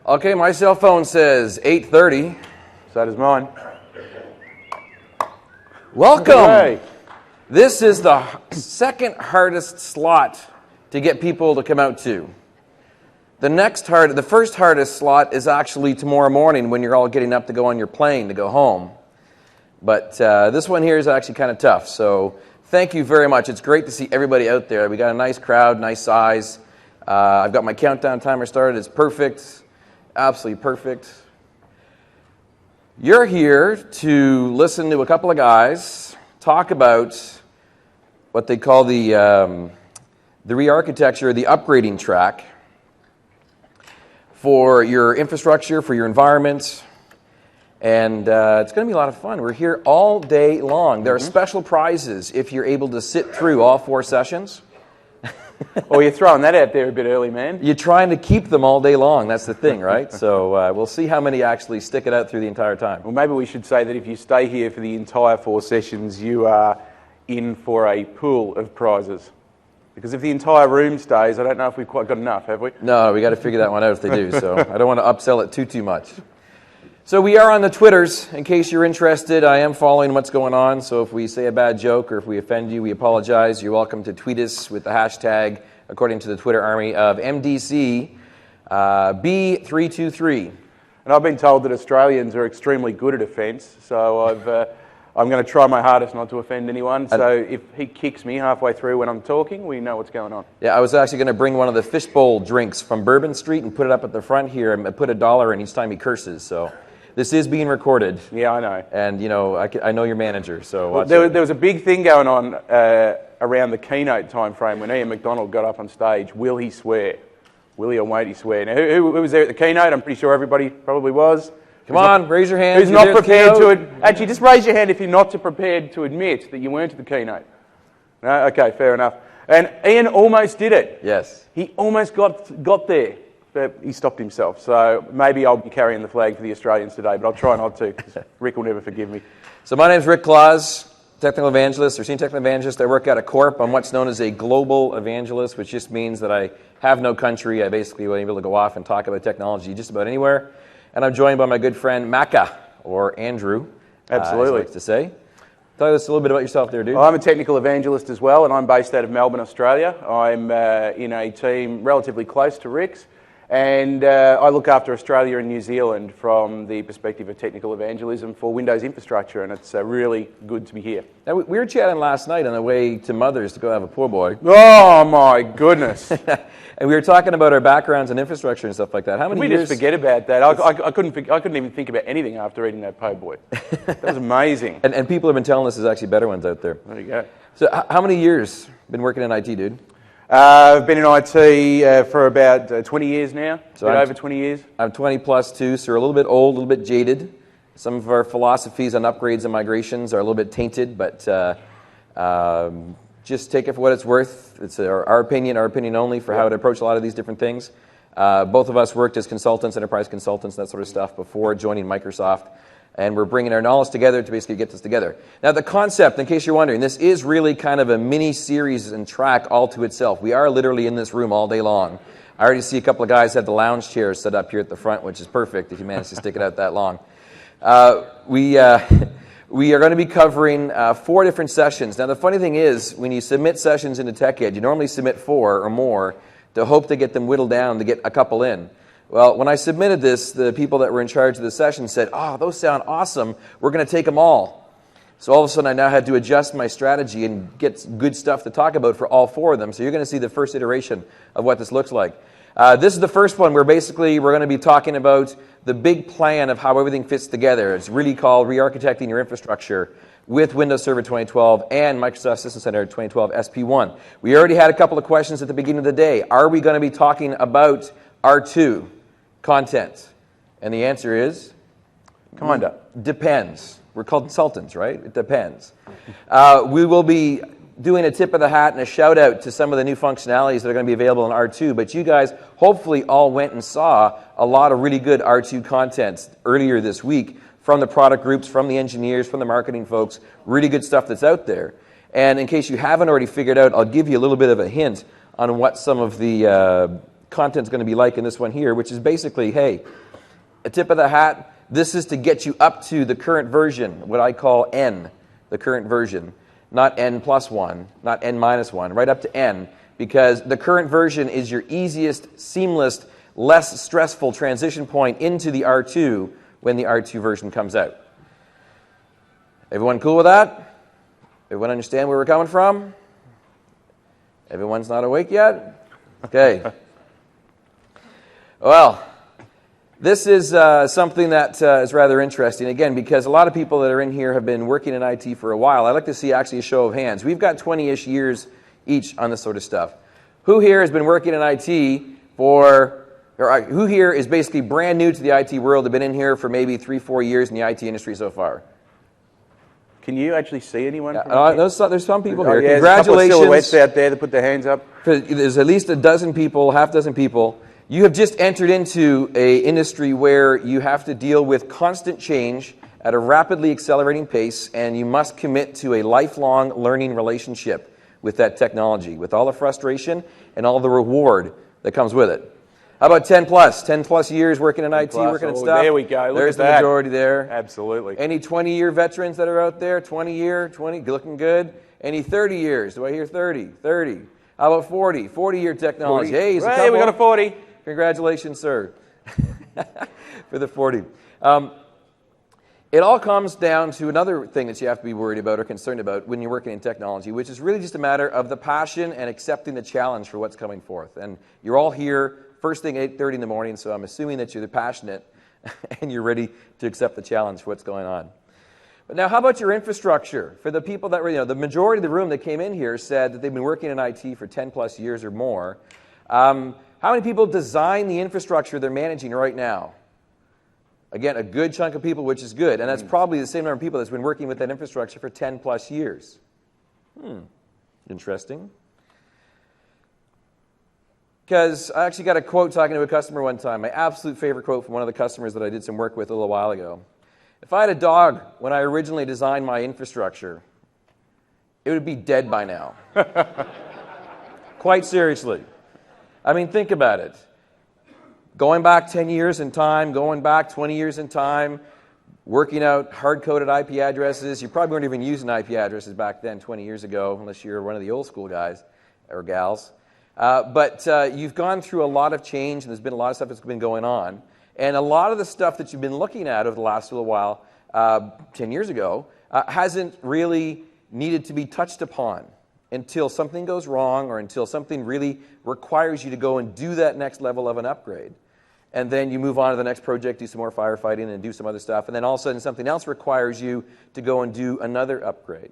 Okay, my cell phone says 8:30. So does mine. Welcome. Hooray. This is the second hardest slot to get people to come out to. The first hardest slot is actually tomorrow morning when you're all getting up to go on your plane to go home. But this one here is actually kind of tough. So thank you very much. It's great to see everybody out there. We got a nice crowd, nice size. I've got my countdown timer started. It's perfect. Absolutely perfect. You're here to listen to a couple of guys talk about what they call the ReArchitecture, the upgrading track for your infrastructure, for your environment. And it's going to be a lot of fun. We're here all day long. There are special prizes if you're able to sit through all 4 sessions. Oh, you're throwing that out there a bit early, man. You're trying to keep them all day long. That's the thing, right? So we'll see how many actually stick it out through the entire time. Well, maybe we should say that if you stay here for the entire 4 sessions, you are in for a pool of prizes. Because if the entire room stays, I don't know if we've quite got enough, have we? No, we got to figure that one out if they do. So I don't want to upsell it too much. So we are on the Twitters. In case you're interested, I am following what's going on. So if we say a bad joke or if we offend you, we apologize. You're welcome to tweet us with the hashtag, according to the Twitter army, of MDC B323. And I've been told that Australians are extremely good at offence, so I'm going to try my hardest not to offend anyone. So if he kicks me halfway through when I'm talking, we know what's going on. Yeah, I was actually going to bring one of the fishbowl drinks from Bourbon Street and put it up at the front here and put $1 in each time he curses. So this is being recorded. Yeah, I know. And, you know, I know your manager, so well, there was a big thing going on around the keynote time frame when Ian McDonald got up on stage. Will he swear? Will he or won't he swear? Now, who was there at the keynote? I'm pretty sure everybody probably was. Come on, raise your hand. Who's not prepared to... Actually, just raise your hand if you're not prepared to admit that you weren't at the keynote. No? Okay, fair enough. And Ian almost did it. Yes. He almost got there, but he stopped himself. So maybe I'll be carrying the flag for the Australians today, but I'll try not to, because Rick will never forgive me. So my name's Rick Claus, technical evangelist, or senior technical evangelist. I work at a corp. I'm what's known as a global evangelist, which just means that I have no country. I basically will be able to go off and talk about technology just about anywhere. And I'm joined by my good friend Macca, or Andrew. Absolutely. As he likes to say. Tell us a little bit about yourself there, dude. I'm a technical evangelist as well, and I'm based out of Melbourne, Australia. I'm in a team relatively close to Rick's, and I look after Australia and New Zealand from the perspective of technical evangelism for Windows infrastructure, and it's really good to be here. Now, we were chatting last night on the way to Mother's to go have a poor boy. Oh, my goodness. And we were talking about our backgrounds in infrastructure and stuff like that. How many years? We just forget about that. I couldn't even think about anything after eating that po' boy. That was amazing. And people have been telling us there's actually better ones out there. There you go. So how many years been working in IT, dude? I've been in IT for about 20 years now. So over 20 years. I'm 20 plus too, so we're a little bit old, a little bit jaded. Some of our philosophies on upgrades and migrations are a little bit tainted, but just take it for what it's worth. It's our opinion only for how to approach a lot of these different things. Both of us worked as consultants, enterprise consultants, that sort of stuff before joining Microsoft. And we're bringing our knowledge together to basically get this together. Now, the concept, in case you're wondering, this is really kind of a mini-series and track all to itself. We are literally in this room all day long. I already see a couple of guys have the lounge chairs set up here at the front, which is perfect if you manage to stick it out that long. We are going to be covering 4 different sessions. Now, the funny thing is, when you submit sessions into TechEd, you normally submit 4 or more to hope to get them whittled down to get a couple in. Well, when I submitted this, the people that were in charge of the session said, "Oh, those sound awesome. We're going to take them all." So all of a sudden, I now had to adjust my strategy and get good stuff to talk about for all 4 of them. So you're going to see the first iteration of what this looks like. This is the first one where basically we're going to be talking about the big plan of how everything fits together. It's really called ReArchitecting Your Infrastructure with Windows Server 2012 and Microsoft System Center 2012 SP1. We already had a couple of questions at the beginning of the day. Are we going to be talking about R2 content? And the answer is, Kinda. Depends. We're called consultants, right? It depends. We will be doing a tip of the hat and a shout out to some of the new functionalities that are going to be available in R2, but you guys hopefully all went and saw a lot of really good R2 content earlier this week from the product groups, from the engineers, from the marketing folks, really good stuff that's out there. And in case you haven't already figured out, I'll give you a little bit of a hint on what some of the content's going to be like in this one here, which is basically, hey, a tip of the hat, this is to get you up to the current version, what I call N, the current version, not N plus 1, not N minus 1, right up to N, because the current version is your easiest, seamless, less stressful transition point into the R2 when the R2 version comes out. Everyone cool with that? Everyone understand where we're coming from? Everyone's not awake yet? Okay. Well, this is something that is rather interesting, again, because a lot of people that are in here have been working in IT for a while. I'd like to see actually a show of hands. We've got 20-ish years each on this sort of stuff. Who here has been working in IT or who here is basically brand new to the IT world, have been in here for maybe 3-4 years in the IT industry so far? Can you actually see anyone? There's some people here. Yeah, Congratulations. there's a couple of silhouettes out there that put their hands up. There's at least a dozen people, half dozen people. You have just entered into an industry where you have to deal with constant change at a rapidly accelerating pace, and you must commit to a lifelong learning relationship with that technology, with all the frustration and all the reward that comes with it. How about 10 plus? 10 plus years working in IT, working at stuff? There we go. Look There's at the majority there. Absolutely. Any 20-year veterans that are out there? 20, looking good. Any 30 years? Do I hear 30? 30. How about 40? 40-year technology. 40. Hey, he's a Hey, couple. we got a 40. Congratulations, sir, for the 40. It all comes down to another thing that you have to be worried about or concerned about when you're working in technology, which is really just a matter of the passion and accepting the challenge for what's coming forth. And you're all here first thing 8:30 in the morning, so I'm assuming that you're passionate and you're ready to accept the challenge for what's going on. But now, how about your infrastructure? For the people that were, the majority of the room that came in here said that they've been working in IT for 10 plus years or more. How many people design the infrastructure they're managing right now? Again, a good chunk of people, which is good. And that's probably the same number of people that's been working with that infrastructure for 10 plus years. Interesting. Because I actually got a quote talking to a customer one time, my absolute favorite quote from one of the customers that I did some work with a little while ago. If I had a dog when I originally designed my infrastructure, it would be dead by now. Quite seriously. I mean, think about it. Going back 10 years in time, going back 20 years in time, working out hard-coded IP addresses. You probably weren't even using IP addresses back then 20 years ago, unless you're one of the old school guys or gals. But you've gone through a lot of change, and there's been a lot of stuff that's been going on. And a lot of the stuff that you've been looking at over the last little while, 10 years ago, hasn't really needed to be touched upon until something goes wrong or until something really requires you to go and do that next level of an upgrade. And then you move on to the next project, do some more firefighting and do some other stuff. And then all of a sudden something else requires you to go and do another upgrade.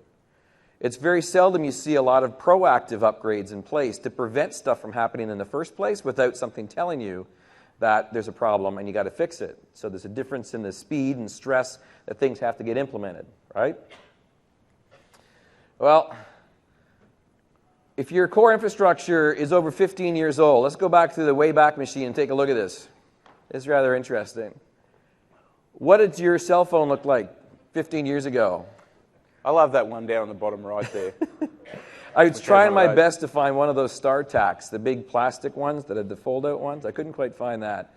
It's very seldom you see a lot of proactive upgrades in place to prevent stuff from happening in the first place without something telling you that there's a problem and you got to fix it. So there's a difference in the speed and stress that things have to get implemented, right? Well, if your core infrastructure is over 15 years old, let's go back to the Wayback Machine and take a look at this. It's rather interesting. What did your cell phone look like 15 years ago? I love that one down on the bottom right there. I was trying my best to find one of those StarTACs, the big plastic ones that had the fold-out ones. I couldn't quite find that.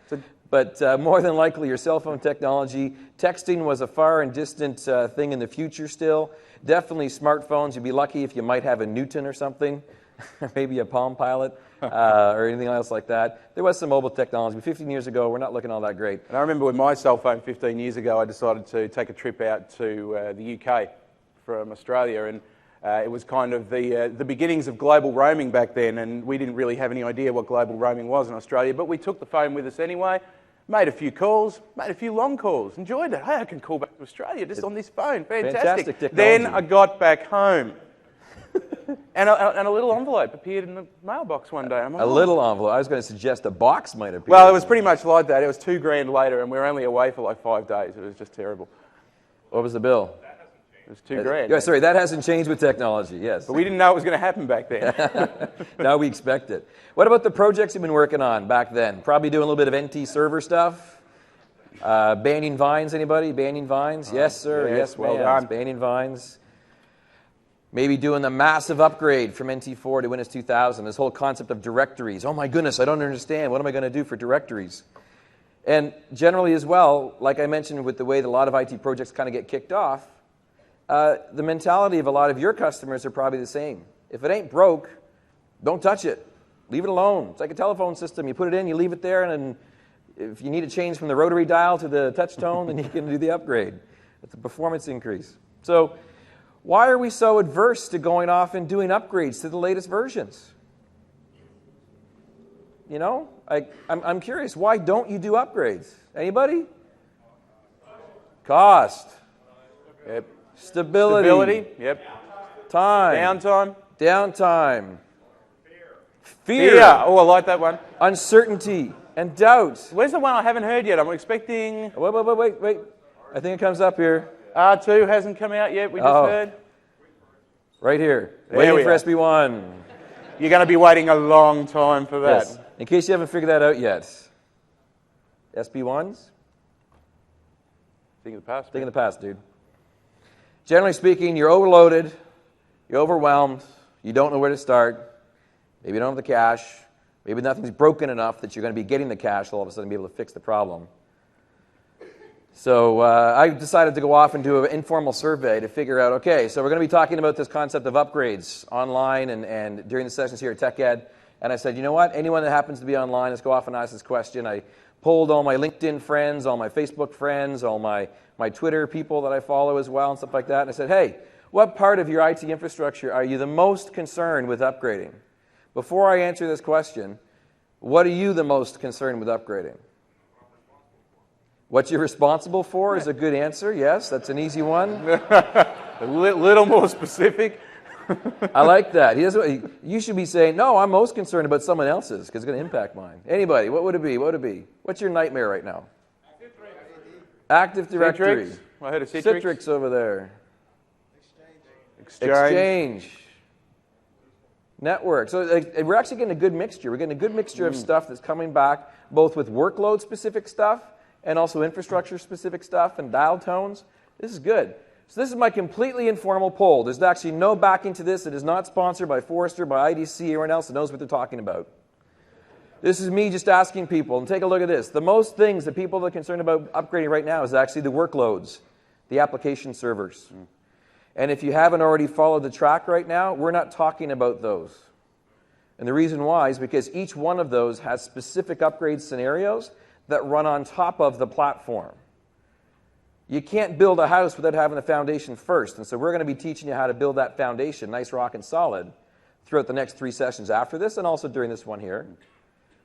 But more than likely, your cell phone technology, texting was a far and distant thing in the future still. Definitely smartphones. You'd be lucky if you might have a Newton or something, or maybe a Palm Pilot, or anything else like that. There was some mobile technology, but 15 years ago, we're not looking all that great. And I remember with my cell phone 15 years ago, I decided to take a trip out to the UK from Australia, and it was kind of the beginnings of global roaming back then, and we didn't really have any idea what global roaming was in Australia, but we took the phone with us anyway, made a few calls, made a few long calls, enjoyed it. Hey, I can call back to Australia just on this phone. Fantastic technology. Then I got back home, and a little envelope appeared in the mailbox one day. I'm like, little envelope. I was going to suggest a box might appear. Well, it was pretty much like that. It was $2,000 later, and we were only away for like 5 days. It was just terrible. What was the bill? It was $2,000. Yeah, sorry, that hasn't changed with technology, yes. But we didn't know it was going to happen back then. Now we expect it. What about the projects you've been working on back then? Probably doing a little bit of NT server stuff. Banning vines, anybody? Banning vines? Yes, sir. Yes, well done. Banning vines. Maybe doing the massive upgrade from NT4 to Windows 2000, this whole concept of directories. Oh my goodness, I don't understand. What am I going to do for directories? And generally as well, like I mentioned with the way that a lot of IT projects kind of get kicked off, the mentality of a lot of your customers are probably the same. If it ain't broke, don't touch it. Leave it alone. It's like a telephone system. You put it in, you leave it there, and then if you need to change from the rotary dial to the touch tone, then you can do the upgrade. It's a performance increase. So why are we so adverse to going off and doing upgrades to the latest versions? You know, I'm curious. Why don't you do upgrades? Anybody? Cost. Yep. Stability. Yep. Time. Downtime. Fear. Oh, I like that one. Uncertainty and doubt. Where's the one I haven't heard yet? I'm expecting... Wait. I think it comes up here. R2 hasn't come out yet, we just heard. Right here. There Waiting we for are. SB1. You're going to be waiting a long time for that. Yes. In case you haven't figured that out yet. SB1s? Think of the past. Think of the past, dude. Generally speaking, you're overloaded, you're overwhelmed, you don't know where to start, maybe you don't have the cash, maybe nothing's broken enough that you're going to be getting the cash all of a sudden and be able to fix the problem. So I decided to go off and do an informal survey to figure out, okay, so we're going to be talking about this concept of upgrades online and during the sessions here at TechEd. And I said, you know what, anyone that happens to be online, let's go off and ask this question. I polled all my LinkedIn friends, all my Facebook friends, all my Twitter people that I follow as well and stuff like that. And I said, hey, what part of your IT infrastructure are you the most concerned with upgrading? Before I answer this question, what are you the most concerned with upgrading? What you're responsible for is a good answer. Yes, that's an easy one. A little more specific. I like that. You should be saying, no, I'm most concerned about someone else's because it's going to impact mine. Anybody, what would it be? What would it be? What's your nightmare right now? Active Directory. Citrix. I heard of Citrix. Citrix over there. Exchange. Network. So we're actually getting a good mixture. We're getting a good mixture of stuff that's coming back, both with workload-specific stuff and also infrastructure-specific stuff and dial tones. This is good. So this is my completely informal poll. There's actually no backing to this. It is not sponsored by Forrester, by IDC, or anyone else that knows what they're talking about. This is me just asking people, and take a look at this. The most things that people are concerned about upgrading right now is actually the workloads, the application servers. And if you haven't already followed the track right now, we're not talking about those. And the reason why is because each one of those has specific upgrade scenarios that run on top of the platform. You can't build a house without having the foundation first. And so we're going to be teaching you how to build that foundation, nice, rock, and solid, throughout the next 3 sessions after this and also during this one here.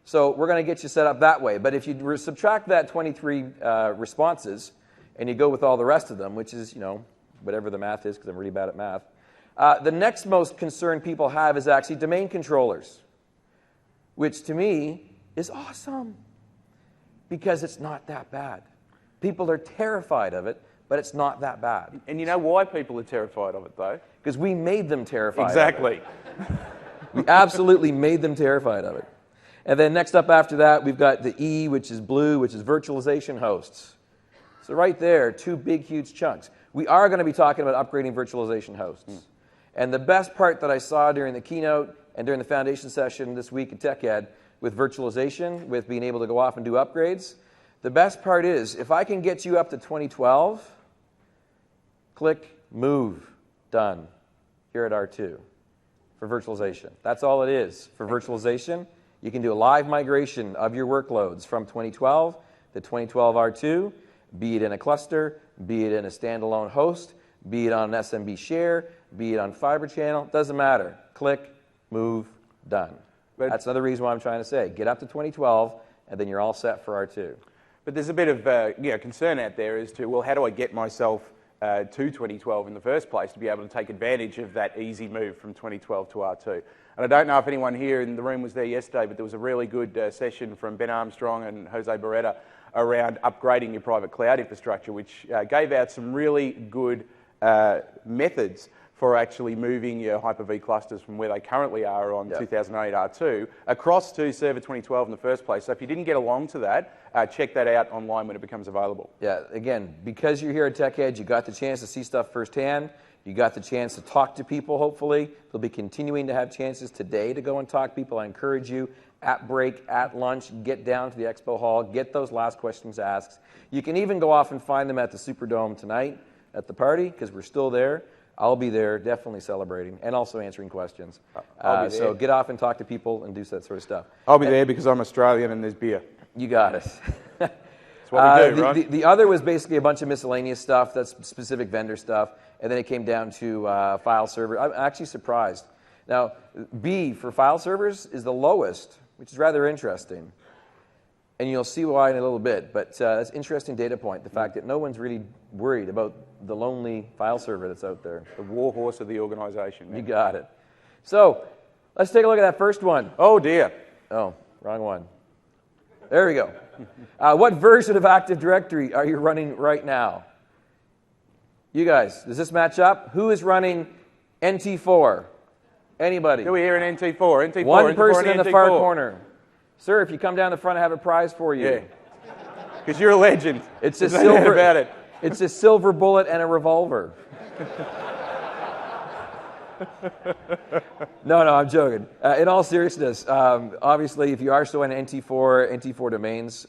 So we're going to get you set up that way. But if you subtract that 23 responses and you go with all the rest of them, which is, whatever the math is because I'm really bad at math, the next most concern people have is actually domain controllers, which to me is awesome because it's not that bad. People are terrified of it, but it's not that bad. And you know why people are terrified of it, though? Because we made them terrified Exactly. of it. We absolutely made them terrified of it. And then next up after that, we've got the E, which is blue, which is virtualization hosts. So right there, 2 big, huge chunks. We are going to be talking about upgrading virtualization hosts. And the best part that I saw during the keynote and during the foundation session this week at TechEd with virtualization, with being able to go off and do upgrades, the best part is, if I can get you up to 2012, click Move, done, here at R2 for virtualization. That's all it is for virtualization. You can do a live migration of your workloads from 2012 to 2012 R2, be it in a cluster, be it in a standalone host, be it on an SMB share, be it on Fibre Channel, doesn't matter. Click, move, done. That's another reason why I'm trying to say, get up to 2012, and then you're all set for R2. But there's a bit of concern out there as to, well, how do I get myself to 2012 in the first place to be able to take advantage of that easy move from 2012 to R2? And I don't know if anyone here in the room was there yesterday, but there was a really good session from Ben Armstrong and Jose Beretta around upgrading your private cloud infrastructure, which gave out some really good methods for actually moving your Hyper-V clusters from where they currently are on 2008 R2 across to Server 2012 in the first place. So if you didn't get along to that, check that out online when it becomes available. Yeah, again, because you're here at TechEd, you got the chance to see stuff firsthand. You got the chance to talk to people, hopefully. They'll be continuing to have chances today to go and talk to people. I encourage you, at break, at lunch, get down to the expo hall, get those last questions asked. You can even go off and find them at the Superdome tonight at the party, because we're still there. I'll be there, definitely celebrating, and also answering questions. I'll be there. So get off and talk to people and do that sort of stuff. I'll be there because I'm Australian and there's beer. You got it. That's what we do, right? The other was basically a bunch of miscellaneous stuff, that's specific vendor stuff, and then it came down to file server. I'm actually surprised. Now, B for file servers is the lowest, which is rather interesting. And you'll see why in a little bit, but that's an interesting data point, the fact that no one's really worried about the lonely file server that's out there. The warhorse of the organization. You got it. So, let's take a look at that first one. Oh, dear. Oh, wrong one. There we go. What version of Active Directory are you running right now? You guys, does this match up? Who is running NT4? Anybody? Do we hear an NT4? NT4. One NT4 person in and the far NT4. corner. Sir, if you come down the front, I have a prize for you. Yeah. Because you're a legend. It's a There's no doubt silver about it. It's a silver bullet and a revolver. No, I'm joking. In all seriousness, obviously, if you are still in NT4 domains,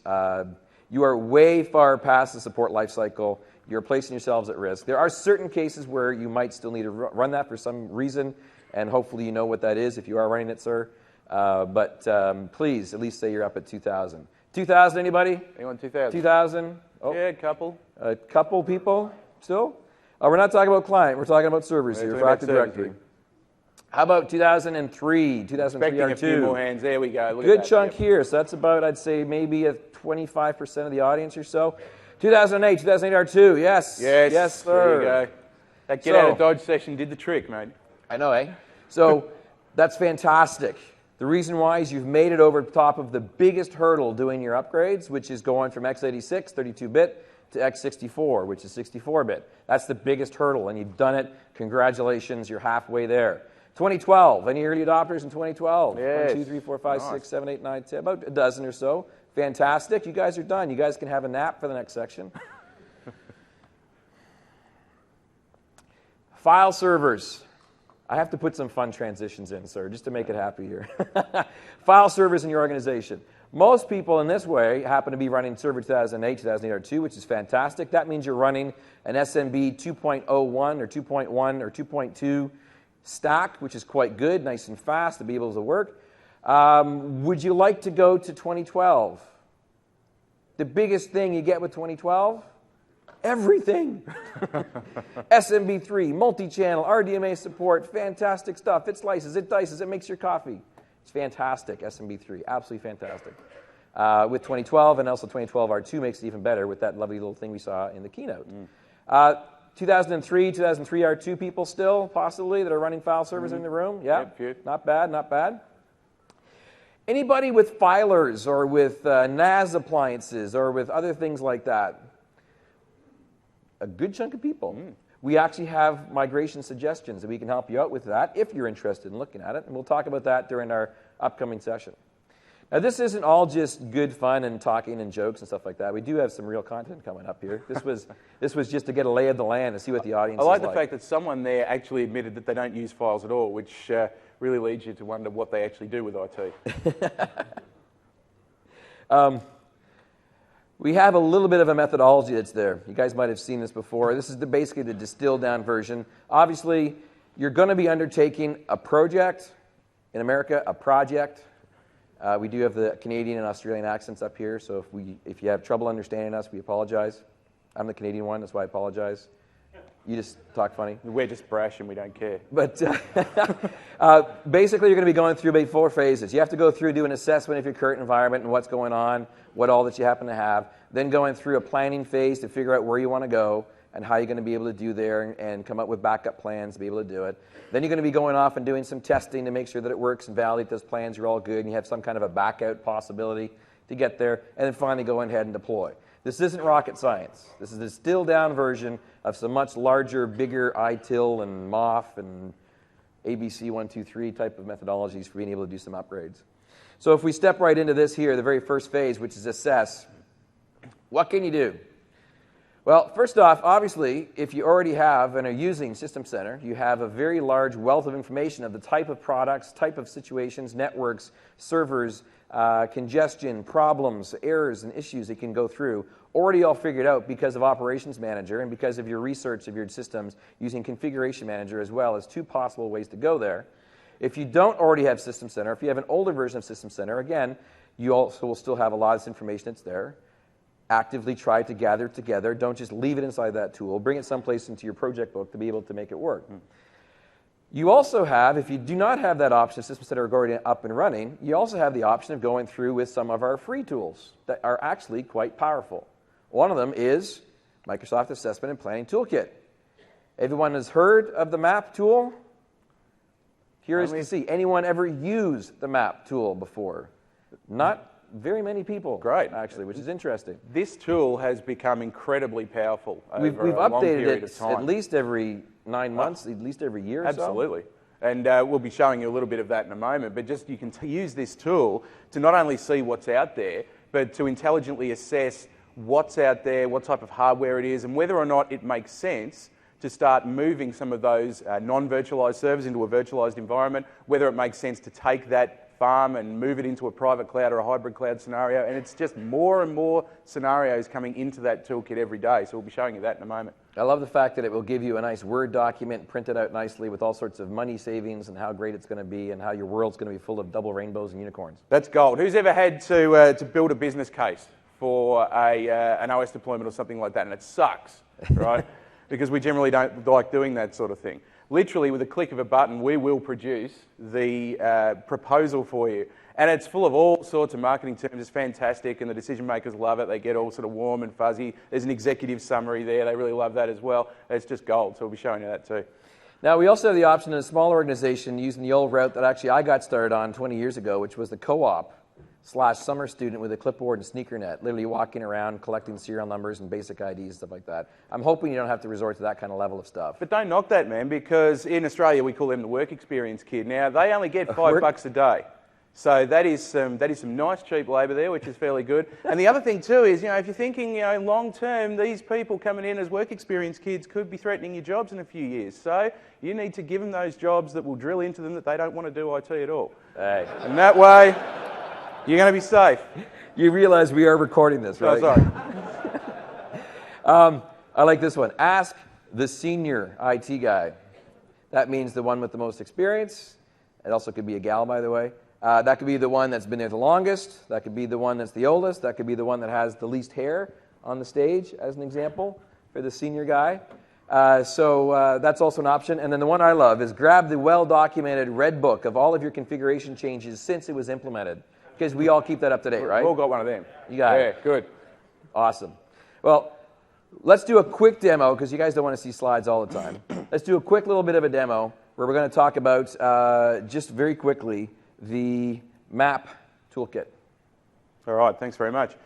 you are way far past the support lifecycle. You're placing yourselves at risk. There are certain cases where you might still need to run that for some reason, and hopefully you know what that is if you are running it, sir. But please, at least say you're up at 2,000. 2,000, anybody? Anyone 2,000? 2,000? Oh, Yeah, a couple. a couple people still? Oh, we're not talking about client. We're talking about servers here talking for about Active Directory. servers. How about 2003? 2003 Expecting a few R2? more hands. There we go. Look Good at that. chunk Yep. here. So that's about, I'd say, maybe a 25% of the audience or so. 2008 R2. Yes. Yes, Yes, sir. there you go. That get out of Dodge session did the trick, mate. I know, eh? So that's fantastic. The reason why is you've made it over the top of the biggest hurdle doing your upgrades, which is going from x86, 32-bit, to x64, which is 64-bit. That's the biggest hurdle, and you've done it. Congratulations, you're halfway there. 2012, any early adopters in 2012? Yes. 1, 2, 3, 4, 5, 6, 7, 8, 9, 10, about a dozen or so. Fantastic. You guys are done. You guys can have a nap for the next section. File servers. I have to put some fun transitions in, sir, just to make it happy here. File servers in your organization. Most people in this way happen to be running Server 2008 R2, which is fantastic. That means you're running an SMB 2.01 or 2.1 or 2.2 stack, which is quite good, nice and fast to be able to work. Would you like to go to 2012? The biggest thing you get with 2012? Everything. SMB3, multi-channel, RDMA support, fantastic stuff. It slices, it dices, it makes your coffee. It's fantastic, SMB3, absolutely fantastic. With 2012, and also 2012 R2 makes it even better with that lovely little thing we saw in the keynote. 2003 R2 people still, possibly, that are running file servers in the room? Yeah, Yep. not bad, not bad. Anybody with filers or with NAS appliances or with other things like that? A good chunk of people. We actually have migration suggestions that we can help you out with that if you're interested in looking at it, and we'll talk about that during our upcoming session. Now, this isn't all just good fun and talking and jokes and stuff like that. We do have some real content coming up here. This was just to get a lay of the land and see what the audience is like. I like the fact that someone there actually admitted that they don't use files at all, which really leads you to wonder what they actually do with IT. We have a little bit of a methodology that's there. You guys might have seen this before. This is basically the distilled down version. Obviously, you're going to be undertaking a project. In America, a project. We do have the Canadian and Australian accents up here, so if you have trouble understanding us, we apologize. I'm the Canadian one, that's why I apologize. You just talk funny. We're just brash and we don't care. But basically, you're going to be going through about 4 phases. You have to go through, do an assessment of your current environment and what's going on, what all that you happen to have. Then going through a planning phase to figure out where you want to go and how you're going to be able to do there and come up with backup plans to be able to do it. Then you're going to be going off and doing some testing to make sure that it works and validate those plans are all good and you have some kind of a backout possibility to get there. And then finally go ahead and deploy. This isn't rocket science. This is a distilled down version of some much larger, bigger ITIL and MOF and ABC 1, 2, 3 type of methodologies for being able to do some upgrades. So if we step right into this here, the very first phase, which is assess, what can you do? Well, first off, obviously, if you already have and are using System Center, you have a very large wealth of information of the type of products, type of situations, networks, servers, congestion, problems, errors, and issues it can go through, already all figured out because of Operations Manager and because of your research of your systems using Configuration Manager as well as two possible ways to go there. If you don't already have System Center, if you have an older version of System Center, again, you also will still have a lot of this information that's there. Actively try to gather it together. Don't just leave it inside that tool. Bring it someplace into your project book to be able to make it work. You also have, if you do not have that option, System Center already up and running, you also have the option of going through with some of our free tools that are actually quite powerful. One of them is Microsoft Assessment and Planning Toolkit. Everyone has heard of the map tool? Curious to see. Anyone ever used the map tool before? Not very many people. Great. Actually, which is interesting. This tool has become incredibly powerful over We've a long updated period it of time. at least every 9 months, at least every year or so. Absolutely. And we'll be showing you a little bit of that in a moment. But just you can use this tool to not only see what's out there, but to intelligently assess what's out there, what type of hardware it is, and whether or not it makes sense to start moving some of those non-virtualized servers into a virtualized environment, whether it makes sense to take that farm and move it into a private cloud or a hybrid cloud scenario. And it's just more and more scenarios coming into that toolkit every day. So we'll be showing you that in a moment. I love the fact that it will give you a nice Word document printed out nicely with all sorts of money savings and how great it's going to be and how your world's going to be full of double rainbows and unicorns. That's gold. Who's ever had to build a business case for an OS deployment or something like that? And it sucks, right? Because we generally don't like doing that sort of thing. Literally, with a click of a button, we will produce the proposal for you. And it's full of all sorts of marketing terms. It's fantastic, and the decision makers love it. They get all sort of warm and fuzzy. There's an executive summary there. They really love that as well. It's just gold, so we'll be showing you that too. Now, we also have the option in a small organization using the old route that actually I got started on 20 years ago, which was the co-op / summer student with a clipboard and sneaker net, literally walking around collecting serial numbers and basic IDs, stuff like that. I'm hoping you don't have to resort to that kind of level of stuff. But don't knock that, man, because in Australia we call them the work experience kid. Now, they only get $5 a day. So that is some nice cheap labour there, which is fairly good. And the other thing too is, if you're thinking, long term, these people coming in as work experience kids could be threatening your jobs in a few years. So you need to give them those jobs that will drill into them that they don't want to do IT at all. Hey. And that way, you're going to be safe. You realize we are recording this, right? Oh, sorry. I like this one. Ask the senior IT guy. That means the one with the most experience. It also could be a gal, by the way. That could be the one that's been there the longest. That could be the one that's the oldest. That could be the one that has the least hair on the stage, as an example, for the senior guy. So that's also an option. And then the one I love is grab the well-documented red book of all of your configuration changes since it was implemented. Because we all keep that up to date, right? We've all got one of them. You got it. Yeah, good. Awesome. Well, let's do a quick demo, because you guys don't want to see slides all the time. Let's do a quick little bit of a demo where we're going to talk about, just very quickly, the map toolkit. All right, thanks very much.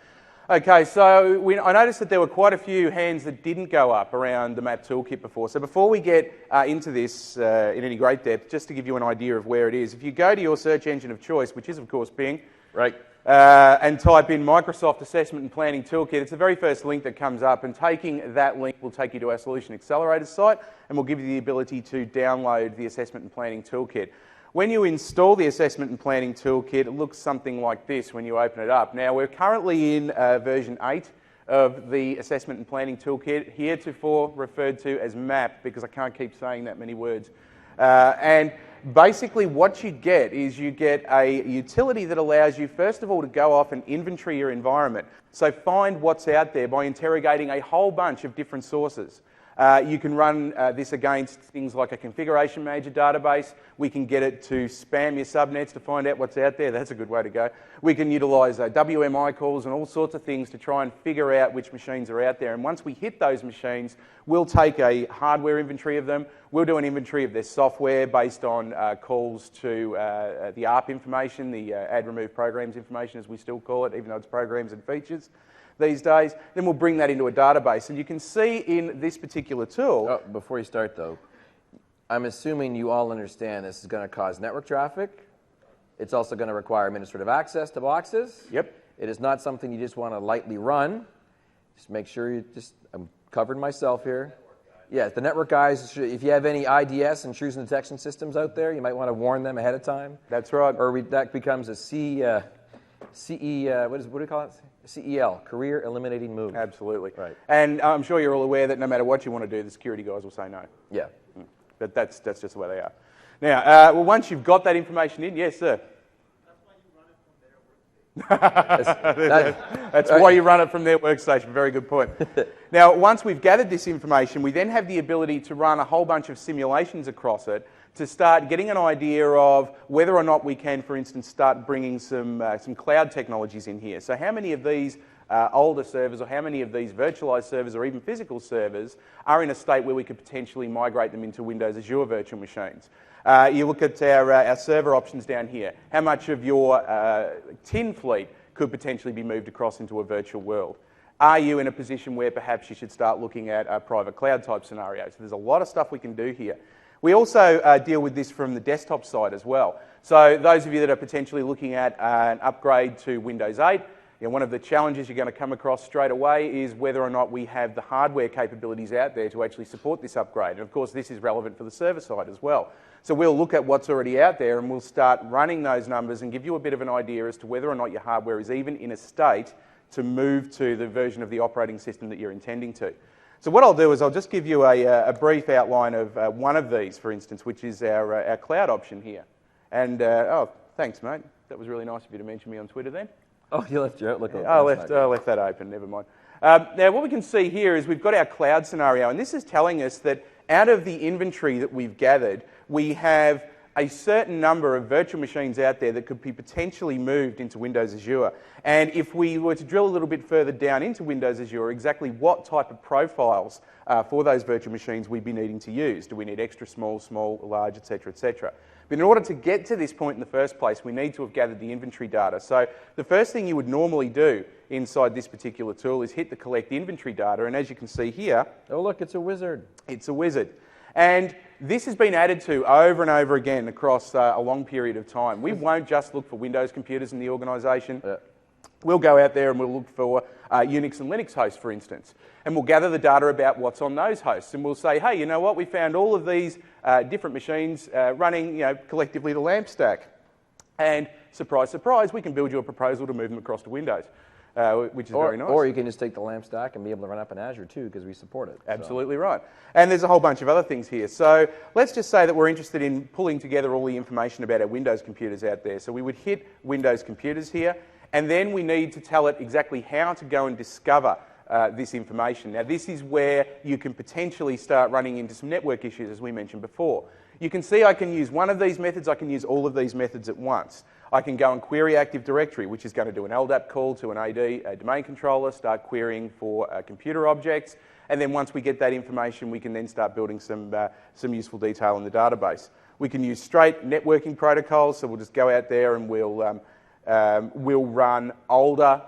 Okay, so I noticed that there were quite a few hands that didn't go up around the map toolkit before. So before we get into this in any great depth, just to give you an idea of where it is, if you go to your search engine of choice, which is of course Bing, right, and type in Microsoft Assessment and Planning Toolkit, it's the very first link that comes up, and taking that link will take you to our Solution Accelerator site, and will give you the ability to download the Assessment and Planning Toolkit. When you install the Assessment and Planning Toolkit, it looks something like this when you open it up. Now, we're currently in version 8 of the Assessment and Planning Toolkit, heretofore referred to as MAP, because I can't keep saying that many words. And basically what you get is you get a utility that allows you, first of all, to go off and inventory your environment. So find what's out there by interrogating a whole bunch of different sources. You can run this against things like a configuration manager database. We can get it to spam your subnets to find out what's out there. That's a good way to go. We can utilise WMI calls and all sorts of things to try and figure out which machines are out there. And once we hit those machines, we'll take a hardware inventory of them. We'll do an inventory of their software based on calls to the ARP information, the add remove programs information, as we still call it, even though it's programs and features these days. Then we'll bring that into a database. And you can see in this particular tool... Oh, before you start, though, I'm assuming you all understand this is going to cause network traffic. It's also going to require administrative access to boxes. Yep. It is not something you just want to lightly run. Just make sure you just... I'm covered myself here. Yeah, the network guys, if you have any IDS, intrusion detection systems out there, you might want to warn them ahead of time. That's right. Or that becomes a what do you call it? CEL, Career Eliminating Move. Absolutely. Right. And I'm sure you're all aware that no matter what you want to do, the security guys will say no. Yeah. But that's just the way they are. Now, once you've got that information in, yes, sir. That's why you run it from their workstation. Very good point. Now, once we've gathered this information, we then have the ability to run a whole bunch of simulations across it to start getting an idea of whether or not we can, for instance, start bringing some cloud technologies in here. So how many of these older servers, or how many of these virtualized servers or even physical servers are in a state where we could potentially migrate them into Windows Azure virtual machines? You look at our server options down here. How much of your tin fleet could potentially be moved across into a virtual world? Are you in a position where perhaps you should start looking at private cloud type scenarios? So there's a lot of stuff we can do here. We also deal with this from the desktop side as well. So those of you that are potentially looking at an upgrade to Windows 8, one of the challenges you're going to come across straight away is whether or not we have the hardware capabilities out there to actually support this upgrade. And of course, this is relevant for the server side as well. So we'll look at what's already out there and we'll start running those numbers and give you a bit of an idea as to whether or not your hardware is even in a state to move to the version of the operating system that you're intending to. So what I'll do is I'll just give you a brief outline of one of these, for instance, which is our cloud option here. And, oh, thanks, mate. That was really nice of you to mention me on Twitter then. Oh, you left your Outlook open. I left that open, never mind. Now, what we can see here is we've got our cloud scenario, and this is telling us that out of the inventory that we've gathered, we have a certain number of virtual machines out there that could be potentially moved into Windows Azure. And if we were to drill a little bit further down into Windows Azure, exactly what type of profiles for those virtual machines we'd be needing to use. Do we need extra small, large, etc., etc.? But in order to get to this point in the first place, we need to have gathered the inventory data. So the first thing you would normally do inside this particular tool is hit the collect inventory data, and as you can see here... Oh, look, it's a wizard. It's a wizard. And this has been added to over and over again across a long period of time. We won't just look for Windows computers in the organisation. We'll go out there and we'll look for Unix and Linux hosts, for instance. And we'll gather the data about what's on those hosts. And we'll say, hey, you know what? We found all of these different machines running collectively the LAMP stack. And surprise, surprise, we can build you a proposal to move them across to Windows. Which is very nice. Or you can just take the LAMP stack and be able to run up in Azure too, because we support it. Absolutely right. And there's a whole bunch of other things here. So let's just say that we're interested in pulling together all the information about our Windows computers out there. So we would hit Windows computers here, and then we need to tell it exactly how to go and discover this information. Now, this is where you can potentially start running into some network issues, as we mentioned before. You can see I can use one of these methods, I can use all of these methods at once. I can go and query Active Directory, which is going to do an LDAP call to an AD, a domain controller, start querying for computer objects, and then once we get that information, we can then start building some useful detail in the database. We can use straight networking protocols, so we'll just go out there and we'll run older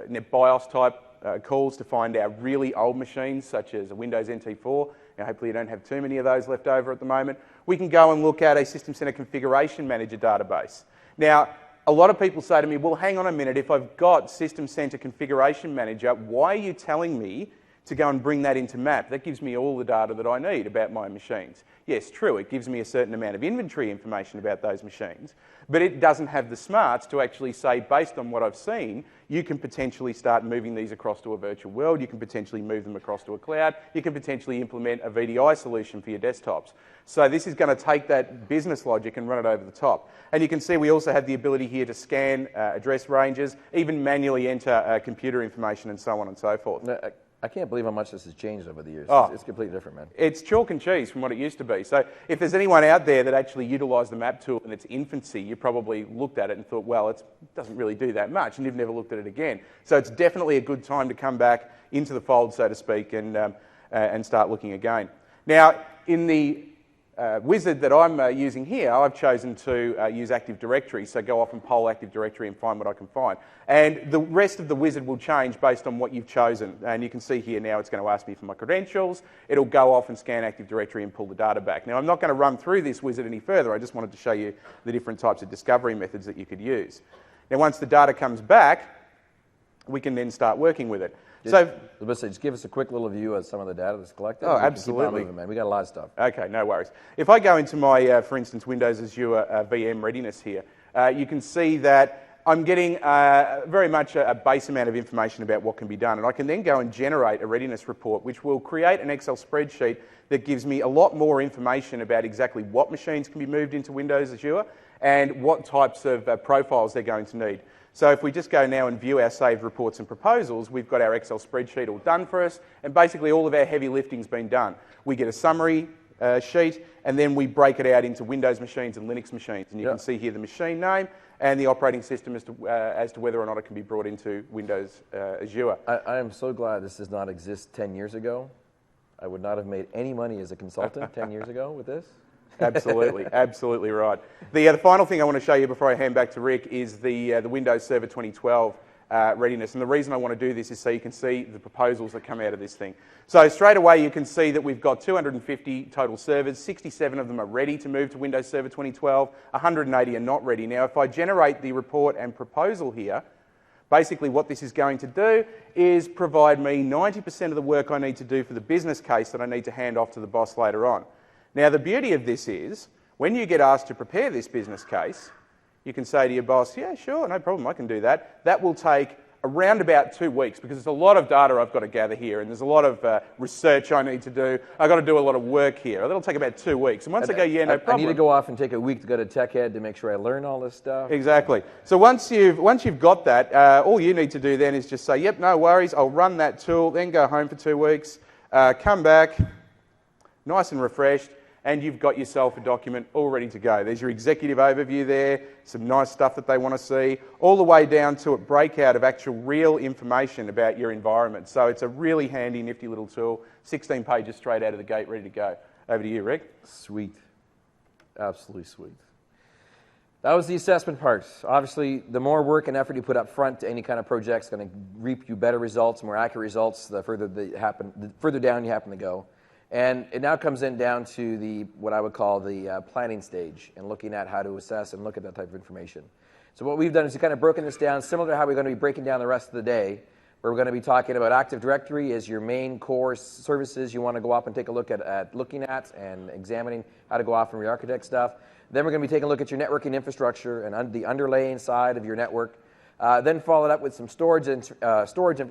NetBIOS type calls to find our really old machines, such as a Windows NT4. Now, hopefully you don't have too many of those left over at the moment. We can go and look at a System Center Configuration Manager database. Now, a lot of people say to me, well, hang on a minute, if I've got System Center Configuration Manager, why are you telling me to go and bring that into MAP? That gives me all the data that I need about my machines. Yes, true, it gives me a certain amount of inventory information about those machines, but it doesn't have the smarts to actually say, based on what I've seen, you can potentially start moving these across to a virtual world, you can potentially move them across to a cloud, you can potentially implement a VDI solution for your desktops. So this is going to take that business logic and run it over the top. And you can see we also have the ability here to scan address ranges, even manually enter computer information and so on and so forth. No, I can't believe how much this has changed over the years. Oh, it's completely different, man. It's chalk and cheese from what it used to be. So if there's anyone out there that actually utilised the map tool in its infancy, you probably looked at it and thought, well, it doesn't really do that much, and you've never looked at it again. So it's definitely a good time to come back into the fold, so to speak, and start looking again. Now, in the wizard that I'm using here, I've chosen to use Active Directory, so go off and poll Active Directory and find what I can find. And the rest of the wizard will change based on what you've chosen. And you can see here now it's going to ask me for my credentials. It'll go off and scan Active Directory and pull the data back. Now, I'm not going to run through this wizard any further. I just wanted to show you the different types of discovery methods that you could use. Now, once the data comes back, we can then start working with it. So, just give us a quick little view of some of the data that's collected. Oh, We can absolutely. Keep on moving, man. We got a lot of stuff. okay, no worries. If I go into my, for instance, Windows Azure VM readiness here, you can see that I'm getting very much a base amount of information about what can be done. And I can then go and generate a readiness report, which will create an Excel spreadsheet that gives me a lot more information about exactly what machines can be moved into Windows Azure and what types of profiles they're going to need. So if we just go now and view our saved reports and proposals, we've got our Excel spreadsheet all done for us, and basically all of our heavy lifting's been done. We get a summary sheet, and then we break it out into Windows machines and Linux machines. And you can see here the machine name and the operating system as to whether or not it can be brought into Windows Azure. I am so glad this does not exist 10 years ago. I would not have made any money as a consultant 10 years ago with this. Absolutely, absolutely right. The final thing I want to show you before I hand back to Rick is the Windows Server 2012 readiness. And the reason I want to do this is so you can see the proposals that come out of this thing. So straight away you can see that we've got 250 total servers, 67 of them are ready to move to Windows Server 2012, 180 are not ready. Now if I generate the report and proposal here, basically what this is going to do is provide me 90% of the work I need to do for the business case that I need to hand off to the boss later on. Now the beauty of this is, when you get asked to prepare this business case, you can say to your boss, yeah, sure, no problem, I can do that. That will take around about 2 weeks because there's a lot of data I've got to gather here and there's a lot of research I need to do. I've got to do a lot of work here. That'll take about 2 weeks. And once I go, yeah, no problem. I need to go off and take a week to go to Tech Ed to make sure I learn all this stuff. Exactly. So once you've got that, all you need to do then is just say, yep, no worries, I'll run that tool, then go home for 2 weeks, come back, nice and refreshed, and you've got yourself a document all ready to go. There's your executive overview there, some nice stuff that they want to see, all the way down to a breakout of actual real information about your environment. So it's a really handy, nifty little tool, 16 pages straight out of the gate, ready to go. Over to you, Rick. Sweet. Absolutely sweet. That was the assessment part. Obviously, the more work and effort you put up front to any kind of project is going to reap you better results, more accurate results, the further down you happen to go. And it now comes down to what I would call the planning stage and looking at how to assess and look at that type of information. So what we've done is we've kind of broken this down similar to how we're going to be breaking down the rest of the day, where we're going to be talking about Active Directory as your main core services you want to go up and take a look at looking at and examining how to go off and re-architect stuff. Then we're going to be taking a look at your networking infrastructure and the underlaying side of your network. Then followed up with some storage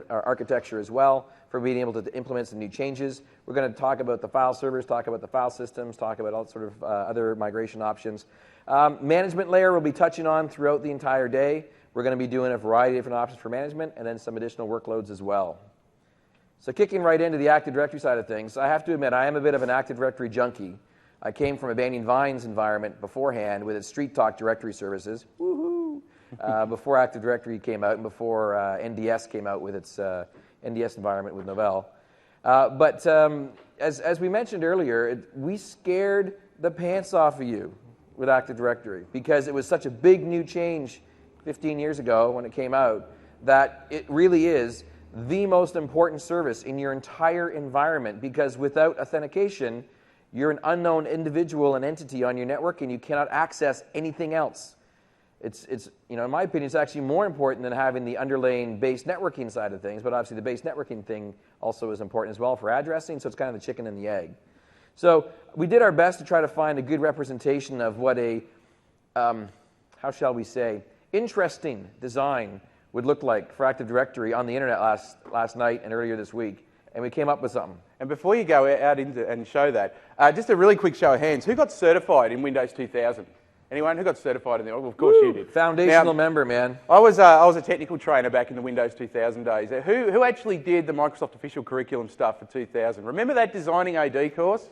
architecture as well for being able to implement some new changes. We're going to talk about the file servers, talk about the file systems, talk about all sort of other migration options. Management layer we'll be touching on throughout the entire day. We're going to be doing a variety of different options for management and then some additional workloads as well. So kicking right into the Active Directory side of things, I have to admit I am a bit of an Active Directory junkie. I came from a Banning Vines environment beforehand with its Street Talk directory services. Woohoo! Before Active Directory came out and before NDS came out with its NDS environment with Novell. But as we mentioned earlier, we scared the pants off of you with Active Directory because it was such a big new change 15 years ago when it came out that it really is the most important service in your entire environment because without authentication, you're an unknown individual and entity on your network and you cannot access anything else. It's in my opinion, it's actually more important than having the underlying base networking side of things, but obviously the base networking thing also is important as well for addressing, so it's kind of the chicken and the egg. So we did our best to try to find a good representation of what a, how shall we say, interesting design would look like for Active Directory on the internet last night and earlier this week, and we came up with something. And before you go out into and show that, just a really quick show of hands. Who got certified in Windows 2000? Anyone who got certified in the? Well, of course you did. Foundational member, man. I was a technical trainer back in the Windows 2000 days. Who actually did the Microsoft official curriculum stuff for 2000? Remember that designing AD course?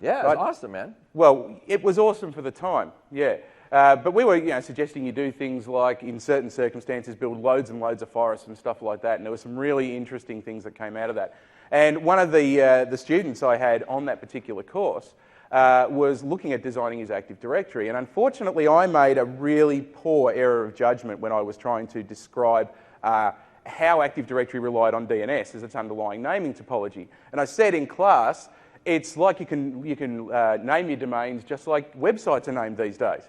Yeah, it was awesome, man. Well, it was awesome for the time. Yeah. But we were, suggesting you do things like, in certain circumstances, build loads and loads of forests and stuff like that. And there were some really interesting things that came out of that. And one of the students I had on that particular course was looking at designing his Active Directory. And unfortunately, I made a really poor error of judgment when I was trying to describe how Active Directory relied on DNS as its underlying naming topology. And I said in class, it's like you can name your domains just like websites are named these days.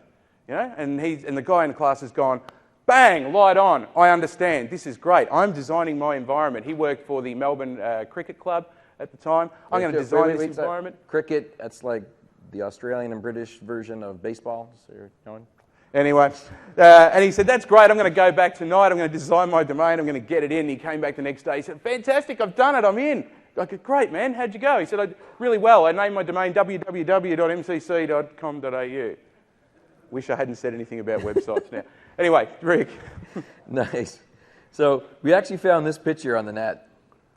And the guy in the class has gone, Bang, light on. I understand. This is great. I'm designing my environment. He worked for the Melbourne Cricket Club at the time. I'm going to design this environment. Cricket, that's like the Australian and British version of baseball. So you're knowing? Anyway, and he said, that's great. I'm going to go back tonight. I'm going to design my domain. I'm going to get it in. He came back the next day. He said, fantastic. I've done it. I'm in. I said, great, man. How'd you go? He said, really well. I named my domain www.mcc.com.au. Wish I hadn't said anything about websites now. Anyway, Rick. Nice. So we actually found this picture on the net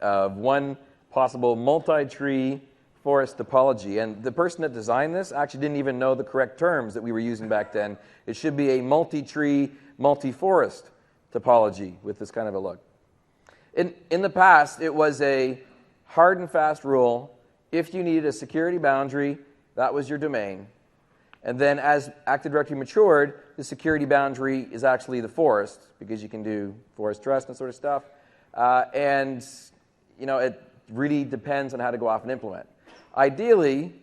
of one possible multi-tree forest topology. And the person that designed this actually didn't even know the correct terms that we were using back then. It should be a multi-tree, multi-forest topology with this kind of a look. In the past, it was a hard and fast rule. If you needed a security boundary, that was your domain. And then as Active Directory matured, the security boundary is actually the forest, because you can do forest trust and sort of stuff. And it really depends on how to go off and implement. Ideally,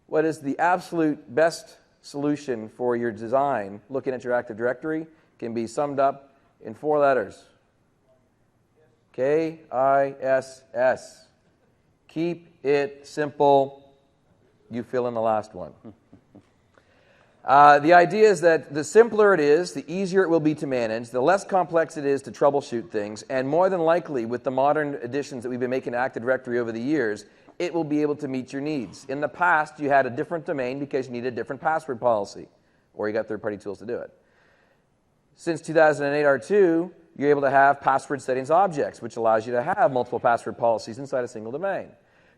what is the absolute best solution for your design, looking at your Active Directory, can be summed up in 4 letters. KISS. Keep it simple. You fill in the last one. The idea is that the simpler it is, the easier it will be to manage, the less complex it is to troubleshoot things, and more than likely, with the modern additions that we've been making to Active Directory over the years, it will be able to meet your needs. In the past, you had a different domain because you needed a different password policy, or you got third-party tools to do it. Since 2008 R2, you're able to have password settings objects, which allows you to have multiple password policies inside a single domain.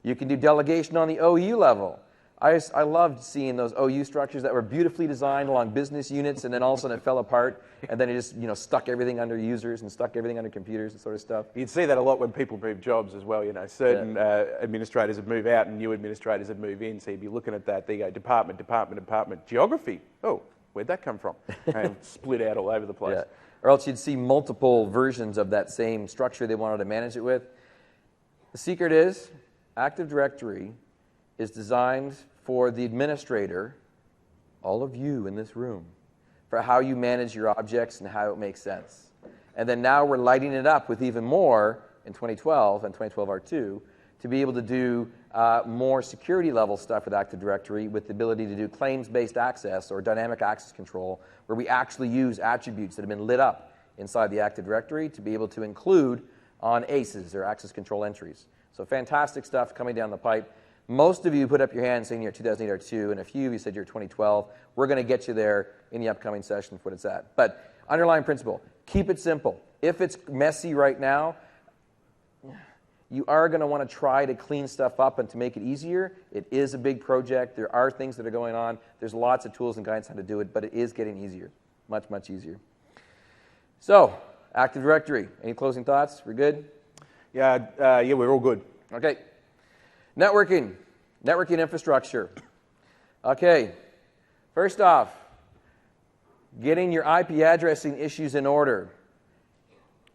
You can do delegation on the OU level. I loved seeing those OU structures that were beautifully designed along business units, and then all of a sudden it fell apart, and then it just stuck everything under users and stuck everything under computers and sort of stuff. You'd see that a lot when people move jobs as well. Certain administrators would move out and new administrators would move in. So you'd be looking at that. There you go, department, geography. Oh, where'd that come from? And split out all over the place. Yeah. Or else you'd see multiple versions of that same structure they wanted to manage it with. The secret is Active Directory is designed for the administrator, all of you in this room, for how you manage your objects and how it makes sense. And then now we're lighting it up with even more in 2012 and 2012 R2 to be able to do more security level stuff with Active Directory, with the ability to do claims-based access or dynamic access control, where we actually use attributes that have been lit up inside the Active Directory to be able to include on ACEs, or access control entries. So fantastic stuff coming down the pipe. Most of you put up your hand saying you're 2008 R2, and a few of you said you're 2012. We're going to get you there in the upcoming session for what it's at. But underlying principle, keep it simple. If it's messy right now, you are going to want to try to clean stuff up and to make it easier. It is a big project. There are things that are going on. There's lots of tools and guidance how to do it, but it is getting easier, much, much easier. So, Active Directory. Any closing thoughts? We're good? Yeah, we're all good. Okay. Networking infrastructure. Okay, first off, getting your IP addressing issues in order.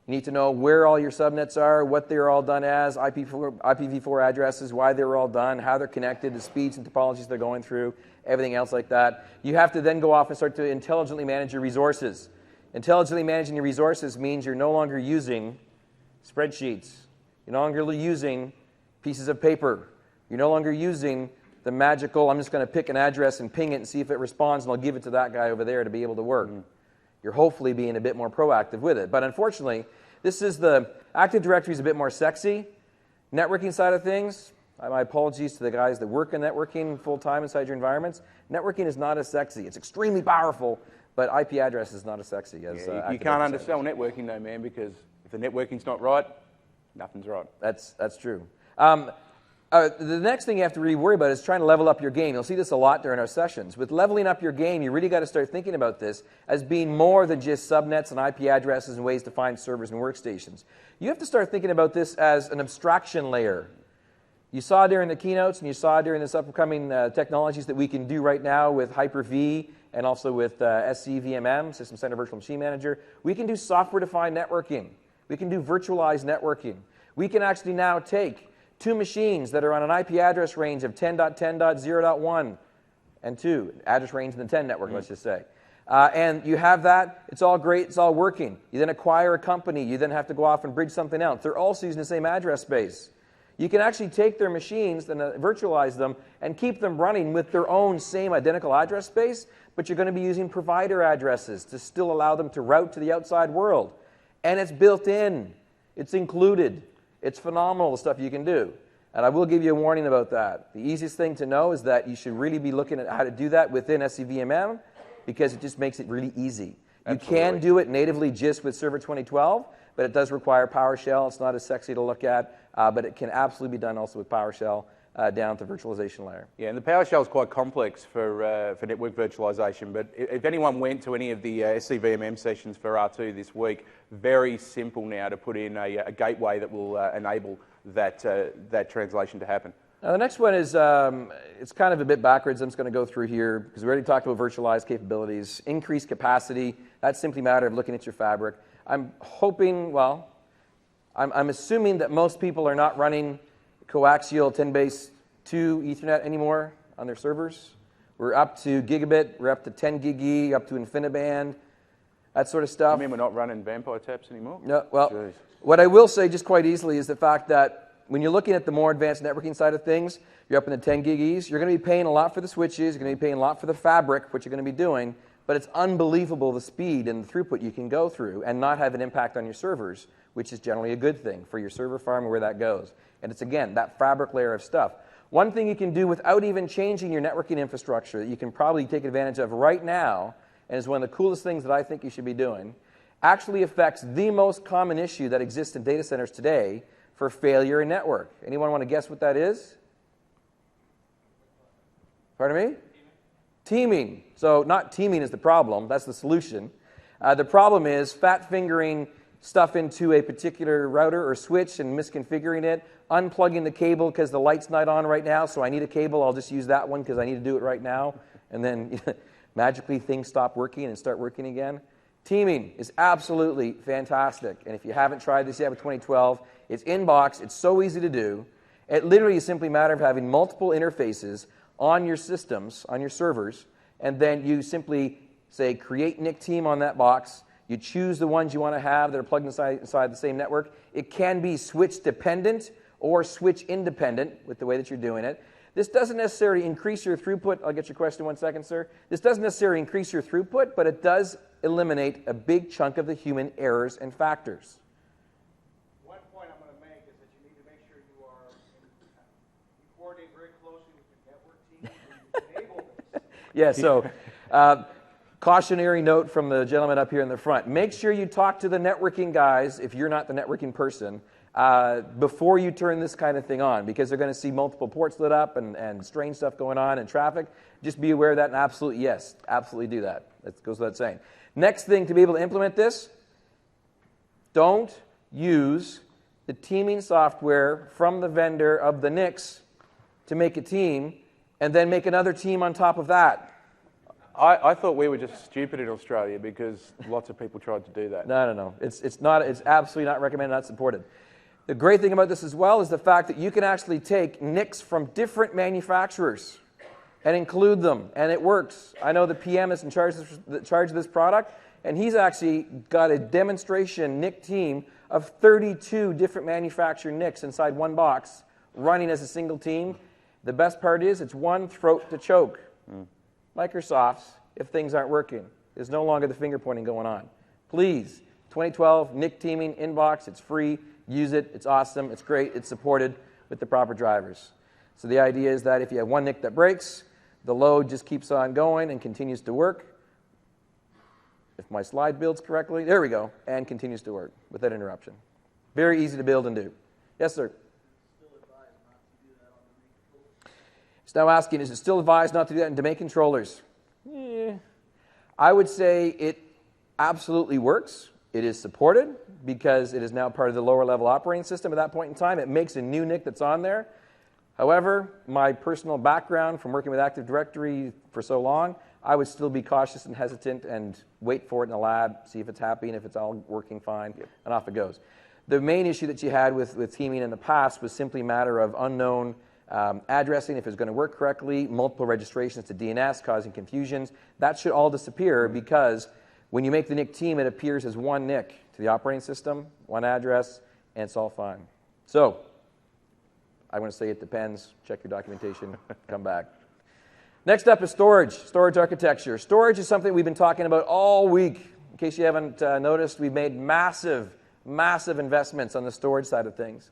You need to know where all your subnets are, what they're all done as, IPv4 addresses, why they're all done, how they're connected, the speeds and topologies they're going through, everything else like that. You have to then go off and start to intelligently manage your resources. Intelligently managing your resources means you're no longer using spreadsheets. You're no longer using pieces of paper. You're no longer using the magical, I'm just going to pick an address and ping it and see if it responds, and I'll give it to that guy over there to be able to work. You're hopefully being a bit more proactive with it. But unfortunately, Active Directory is a bit more sexy. Networking side of things, my apologies to the guys that work in networking full-time inside your environments. Networking is not as sexy. It's extremely powerful, but IP address is not as sexy as you can't undersell networking though, man, because if the networking's not right, nothing's right. That's true. The next thing you have to really worry about is trying to level up your game. You'll see this a lot during our sessions. With leveling up your game, you really got to start thinking about this as being more than just subnets and IP addresses and ways to find servers and workstations. You have to start thinking about this as an abstraction layer. You saw during the keynotes and you saw during this upcoming technologies that we can do right now with Hyper-V and also with SCVMM, System Center Virtual Machine Manager. We can do software-defined networking. We can do virtualized networking. We can actually now take two machines that are on an IP address range of 10.10.0.1 and 2, address range in the 10 network, let's just say. And you have that, it's all great, it's all working. You then acquire a company, you then have to go off and bridge something else. They're also using the same address space. You can actually take their machines and virtualize them and keep them running with their own same identical address space, but you're going to be using provider addresses to still allow them to route to the outside world. And it's built in. It's included. It's phenomenal, the stuff you can do. And I will give you a warning about that. The easiest thing to know is that you should really be looking at how to do that within SCVMM, because it just makes it really easy. Absolutely. You can do it natively just with Server 2012, but it does require PowerShell. It's not as sexy to look at, but it can absolutely be done also with PowerShell down to the virtualization layer. Yeah, and the PowerShell is quite complex for network virtualization, but if anyone went to any of the SCVMM sessions for R2 this week, very simple now to put in a gateway that will enable that translation to happen. Now the next one is, it's kind of a bit backwards. I'm just going to go through here because we already talked about virtualized capabilities. Increased capacity, that's simply a matter of looking at your fabric. I'm hoping, well, I'm assuming that most people are not running coaxial 10-base 2 Ethernet anymore on their servers. We're up to gigabit, we're up to 10 gig E, up to InfiniBand, that sort of stuff. You mean we're not running vampire taps anymore? No, well, Jeez. What I will say just quite easily is the fact that when you're looking at the more advanced networking side of things, you're up in the 10 gig E's, you're going to be paying a lot for the switches, you're going to be paying a lot for the fabric, what you're going to be doing, but it's unbelievable the speed and the throughput you can go through and not have an impact on your servers, which is generally a good thing for your server farm and where that goes. And it's, again, that fabric layer of stuff. One thing you can do without even changing your networking infrastructure that you can probably take advantage of right now, and is one of the coolest things that I think you should be doing, actually affects the most common issue that exists in data centers today for failure in network. Anyone want to guess what that is? Pardon me? Teaming. So not teaming is the problem, that's the solution. The problem is fat fingering stuff into a particular router or switch and misconfiguring it, unplugging the cable because the light's not on right now, so I need a cable, I'll just use that one because I need to do it right now, and then magically things stop working and start working again. Teaming is absolutely fantastic, and if you haven't tried this yet with 2012, it's in-box, it's so easy to do. It literally is simply a matter of having multiple interfaces on your systems, on your servers, and then you simply say create NIC team on that box. You choose the ones you want to have that are plugged inside the same network. It can be switch dependent or switch independent with the way that you're doing it. This doesn't necessarily increase your throughput. I'll get your question in 1 second, sir. This doesn't necessarily increase your throughput, but it does eliminate a big chunk of the human errors and factors. One point I'm going to make is that you need to make sure you are coordinating very closely with your network team to enable this. Yeah, so cautionary note from the gentleman up here in the front. Make sure you talk to the networking guys, if you're not the networking person, before you turn this kind of thing on, because they're going to see multiple ports lit up and strange stuff going on and traffic. Just be aware of that, and absolutely, yes, absolutely do that. That goes without saying. Next thing to be able to implement this, don't use the teaming software from the vendor of the NICs to make a team and then make another team on top of that. I thought we were just stupid in Australia because lots of people tried to do that. No. It's absolutely not recommended, not supported. The great thing about this as well is the fact that you can actually take NICs from different manufacturers and include them, and it works. I know the PM is in charge of this product, and he's actually got a demonstration NIC team of 32 different manufacturer NICs inside one box running as a single team. The best part is it's one throat to choke. Microsoft's, if things aren't working. There's no longer the finger pointing going on. Please, 2012, NIC teaming, inbox, it's free. Use it. It's awesome. It's great. It's supported with the proper drivers. So the idea is that if you have one NIC that breaks, the load just keeps on going and continues to work. If my slide builds correctly, there we go, and continues to work without interruption. Very easy to build and do. Yes, sir? It's now asking, is it still advised not to do that in domain controllers? I would say it absolutely works. It is supported because it is now part of the lower level operating system at that point in time. It makes a new NIC that's on there. However, my personal background from working with Active Directory for so long, I would still be cautious and hesitant and wait for it in the lab, see if it's happy and if it's all working fine, and off it goes. The main issue that you had with teaming in the past was simply a matter of unknown addressing, if it's going to work correctly, multiple registrations to DNS, causing confusions. That should all disappear because when you make the NIC team, it appears as one NIC to the operating system, one address, and it's all fine. So I want to say it depends. Check your documentation. Come back. Next up is storage architecture. Storage is something we've been talking about all week. In case you haven't noticed, we've made massive investments on the storage side of things.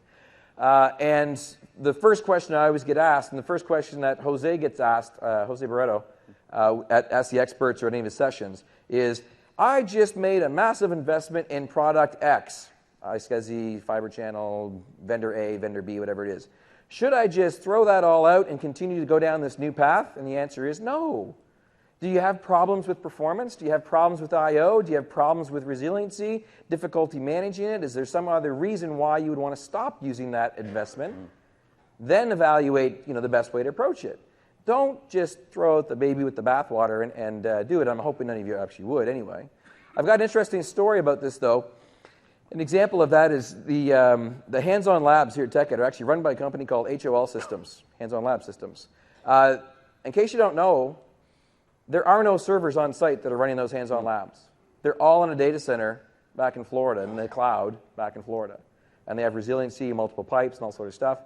And the first question I always get asked, and the first question that Jose gets asked, Jose Barreto, asks the experts or any of his sessions, is, I just made a massive investment in product X, iSCSI, Fiber Channel, vendor A, vendor B, whatever it is. Should I just throw that all out and continue to go down this new path? And the answer is no. Do you have problems with performance? Do you have problems with I/O? Do you have problems with resiliency, difficulty managing it? Is there some other reason why you would want to stop using that investment? Then evaluate the best way to approach it. Don't just throw out the baby with the bathwater and do it. I'm hoping none of you actually would anyway. I've got an interesting story about this, though. An example of that is the hands-on labs here at TechEd are actually run by a company called HOL Systems, Hands-On Lab Systems. In case you don't know, there are no servers on site that are running those hands-on labs. They're all in a data center back in Florida, in the cloud back in Florida. And they have resiliency, multiple pipes, and all sort of stuff.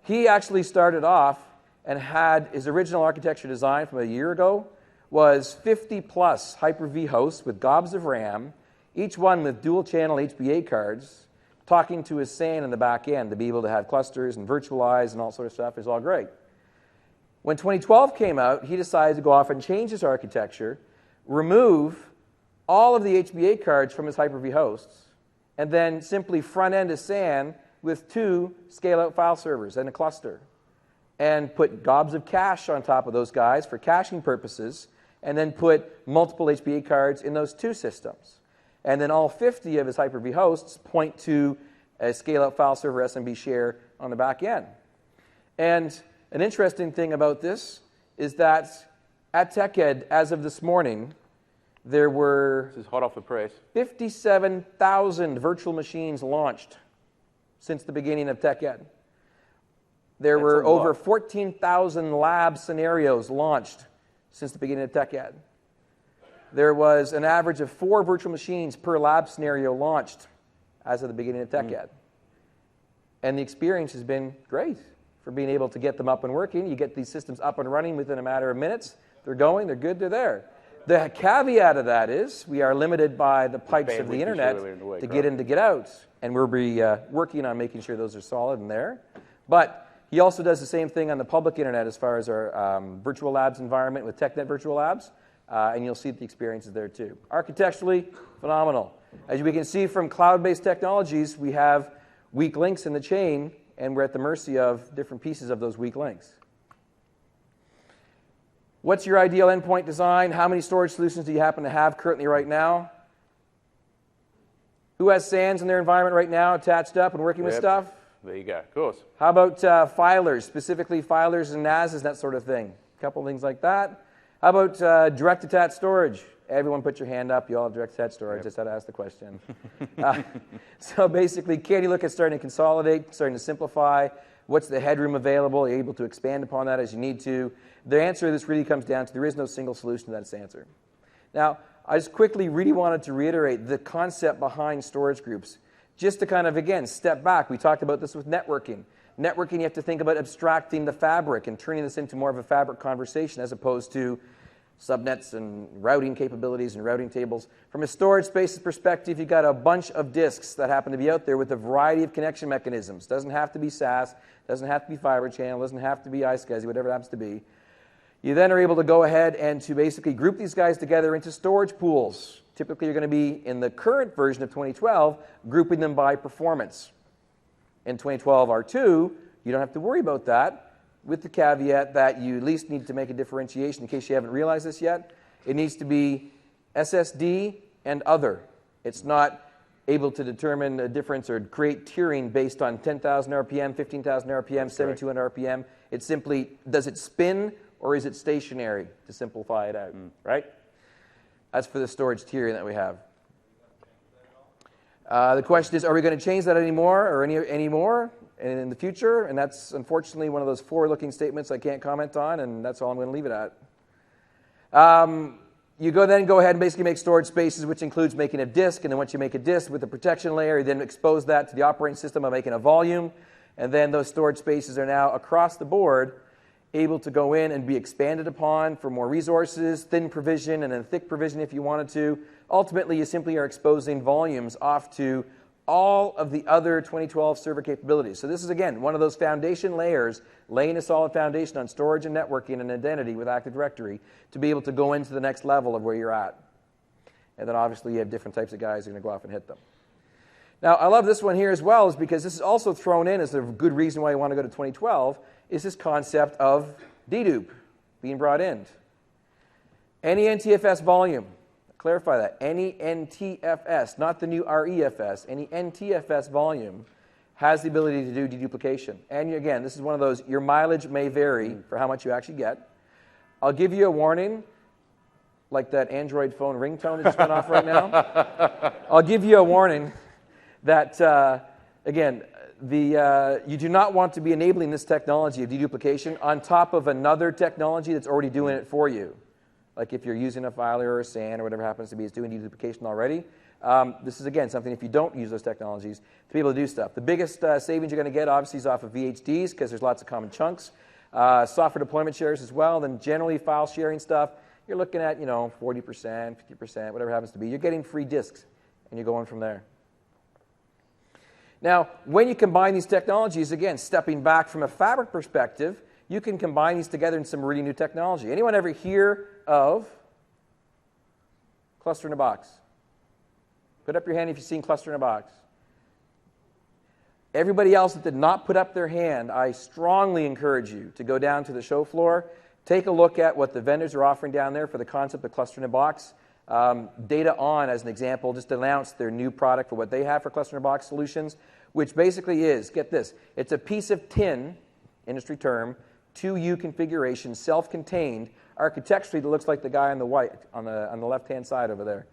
He actually started off and had his original architecture design from a year ago was 50-plus Hyper-V hosts with gobs of RAM, each one with dual-channel HBA cards, talking to his SAN in the back end to be able to have clusters and virtualize and all sort of stuff. Is all great. When 2012 came out, he decided to go off and change his architecture, remove all of the HBA cards from his Hyper-V hosts, and then simply front-end a SAN with 2 scale-out file servers and a cluster, and put gobs of cache on top of those guys for caching purposes, and then put multiple HBA cards in those 2 systems. And then all 50 of his Hyper-V hosts point to a scale-out file server SMB share on the back end. And an interesting thing about this is that at TechEd, as of this morning, there were This is hot off the press. 57,000 virtual machines launched since the beginning of TechEd. There were over 14,000 lab scenarios launched since the beginning of TechEd. There was an average of 4 virtual machines per lab scenario launched as of the beginning of TechEd. And the experience has been great for being able to get them up and working. You get these systems up and running within a matter of minutes. They're going, they're good, they're there. The caveat of that is we are limited by the pipes of the internet to get in, to get out. And we'll be working on making sure those are solid and there. But he also does the same thing on the public internet as far as our virtual labs environment with TechNet Virtual Labs. And you'll see the experiences there too. Architecturally, phenomenal. As we can see from cloud-based technologies, we have weak links in the chain, and we're at the mercy of different pieces of those weak links. What's your ideal endpoint design? How many storage solutions do you happen to have currently right now? Who has SANs in their environment right now attached up and working with stuff? There you go, of course. How about filers, specifically filers and NASs, that sort of thing? A couple things like that. How about direct attached storage? Everyone put your hand up. You all have direct attached storage. Just had to ask the question. So basically, can you look at starting to consolidate, starting to simplify? What's the headroom available? Are you able to expand upon that as you need to? The answer to this really comes down to there is no single solution to that answer. Now, I just quickly really wanted to reiterate the concept behind storage groups. Just to kind of, again, step back. We talked about this with networking. Networking, you have to think about abstracting the fabric and turning this into more of a fabric conversation as opposed to subnets and routing capabilities and routing tables. From a storage spaces perspective, you've got a bunch of disks that happen to be out there with a variety of connection mechanisms. Doesn't have to be SAS, doesn't have to be Fiber Channel, doesn't have to be iSCSI, whatever it happens to be. You then are able to go ahead and to basically group these guys together into storage pools. Typically, you're going to be, in the current version of 2012, grouping them by performance. In 2012 R2, you don't have to worry about that, with the caveat that you at least need to make a differentiation in case you haven't realized this yet. It needs to be SSD and other. It's not able to determine a difference or create tiering based on 10,000 RPM, 15,000 RPM, 7,200 RPM. It's simply, does it spin or is it stationary, to simplify it out, right? That's for the storage tiering that we have. The question is, are we going to change that anymore or any more? in the future, and that's unfortunately one of those forward-looking statements I can't comment on, and that's all I'm going to leave it at. You then go ahead and basically make storage spaces, which includes making a disk, and then once you make a disk with a protection layer, you then expose that to the operating system by making a volume, and then those storage spaces are now across the board able to go in and be expanded upon for more resources, thin provision, and then thick provision if you wanted to. Ultimately, you simply are exposing volumes off to all of the other 2012 server capabilities. So this is, again, one of those foundation layers, laying a solid foundation on storage and networking and identity with Active Directory to be able to go into the next level of where you're at. And then obviously you have different types of guys who are going to go off and hit them. Now, I love this one here as well, is because this is also thrown in as a good reason why you want to go to 2012, is this concept of dedupe being brought in. Any NTFS volume, clarify that, any NTFS, not the new REFS, any NTFS volume has the ability to do deduplication. And again, this is one of those, your mileage may vary for how much you actually get. I'll give you a warning, like that Android phone ringtone that just went off right now. I'll give you a warning that, again, you do not want to be enabling this technology of deduplication on top of another technology that's already doing it for you. Like if you're using a filer or a SAN or whatever happens to be, it's doing deduplication already. This is, again, something if you don't use those technologies to be able to do stuff. The biggest savings you're going to get, obviously, is off of VHDs because there's lots of common chunks. Software deployment shares as well. Then generally file sharing stuff, you're looking at 40%, 50%, whatever it happens to be. You're getting free disks, and you're going from there. Now, when you combine these technologies, again, stepping back from a fabric perspective, you can combine these together in some really new technology. Anyone ever hear of cluster in a box? Put up your hand if you've seen cluster in a box. Everybody else that did not put up their hand, I strongly encourage you to go down to the show floor, take a look at what the vendors are offering down there for the concept of cluster in a box. Data On, as an example, just announced their new product for what they have for cluster in a box solutions, which basically is, get this, it's a piece of tin, industry term, 2U configuration, self-contained, architecturally that looks like the guy on the white, on the left-hand side over there.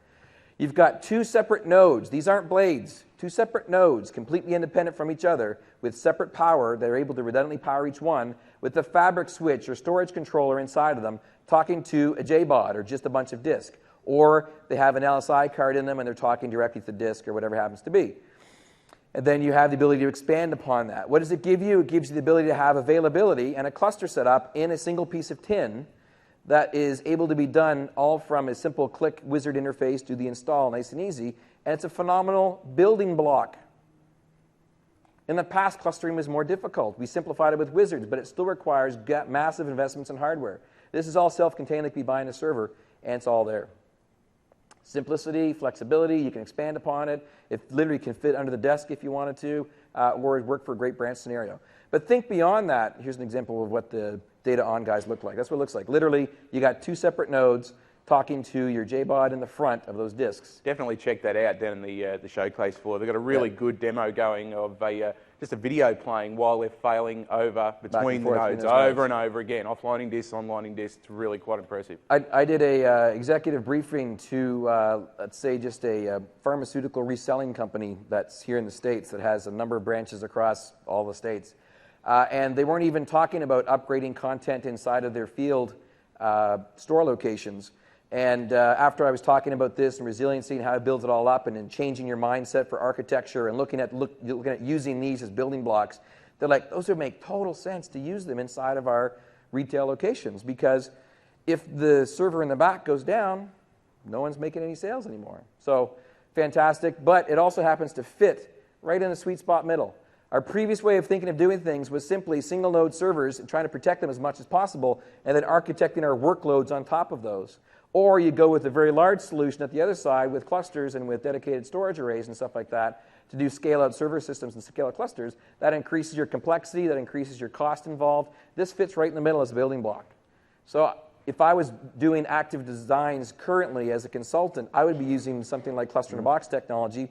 You've got two separate nodes. These aren't blades. Two separate nodes, completely independent from each other, with separate power. They're able to redundantly power each one, with the fabric switch or storage controller inside of them talking to a JBOD or just a bunch of disk. Or they have an LSI card in them and they're talking directly to the disk or whatever it happens to be. And then you have the ability to expand upon that. What does it give you? It gives you the ability to have availability and a cluster set up in a single piece of tin that is able to be done all from a simple click wizard interface to the install, nice and easy. And it's a phenomenal building block. In the past, clustering was more difficult. We simplified it with wizards, but it still requires massive investments in hardware. This is all self-contained, like you buy in a server, and it's all there. Simplicity, flexibility, you can expand upon it. It literally can fit under the desk if you wanted to, or it'd work for a great branch scenario. But think beyond that. Here's an example of what the Data On guys look like. That's what it looks like. Literally, you got two separate nodes talking to your JBOD in the front of those disks. Definitely check that out down in the showcase floor. They've got a really good demo going of just a video playing while they're failing over between the nodes over and over again. Offlining disks, onlining disks. It's really quite impressive. I did a executive briefing to, let's say, just a pharmaceutical reselling company that's here in the States that has a number of branches across all the states. And they weren't even talking about upgrading content inside of their field store locations. And after I was talking about this and resiliency and how it builds it all up and then changing your mindset for architecture and looking at using these as building blocks, they're like, those would make total sense to use them inside of our retail locations, because if the server in the back goes down, no one's making any sales anymore. So fantastic, but it also happens to fit right in the sweet spot middle. Our previous way of thinking of doing things was simply single node servers and trying to protect them as much as possible and then architecting our workloads on top of those. Or you go with a very large solution at the other side with clusters and with dedicated storage arrays and stuff like that to do scale-out server systems and scale-out clusters. That increases your complexity, that increases your cost involved. This fits right in the middle as a building block. So if I was doing active designs currently as a consultant, I would be using something like cluster-in-a-box technology,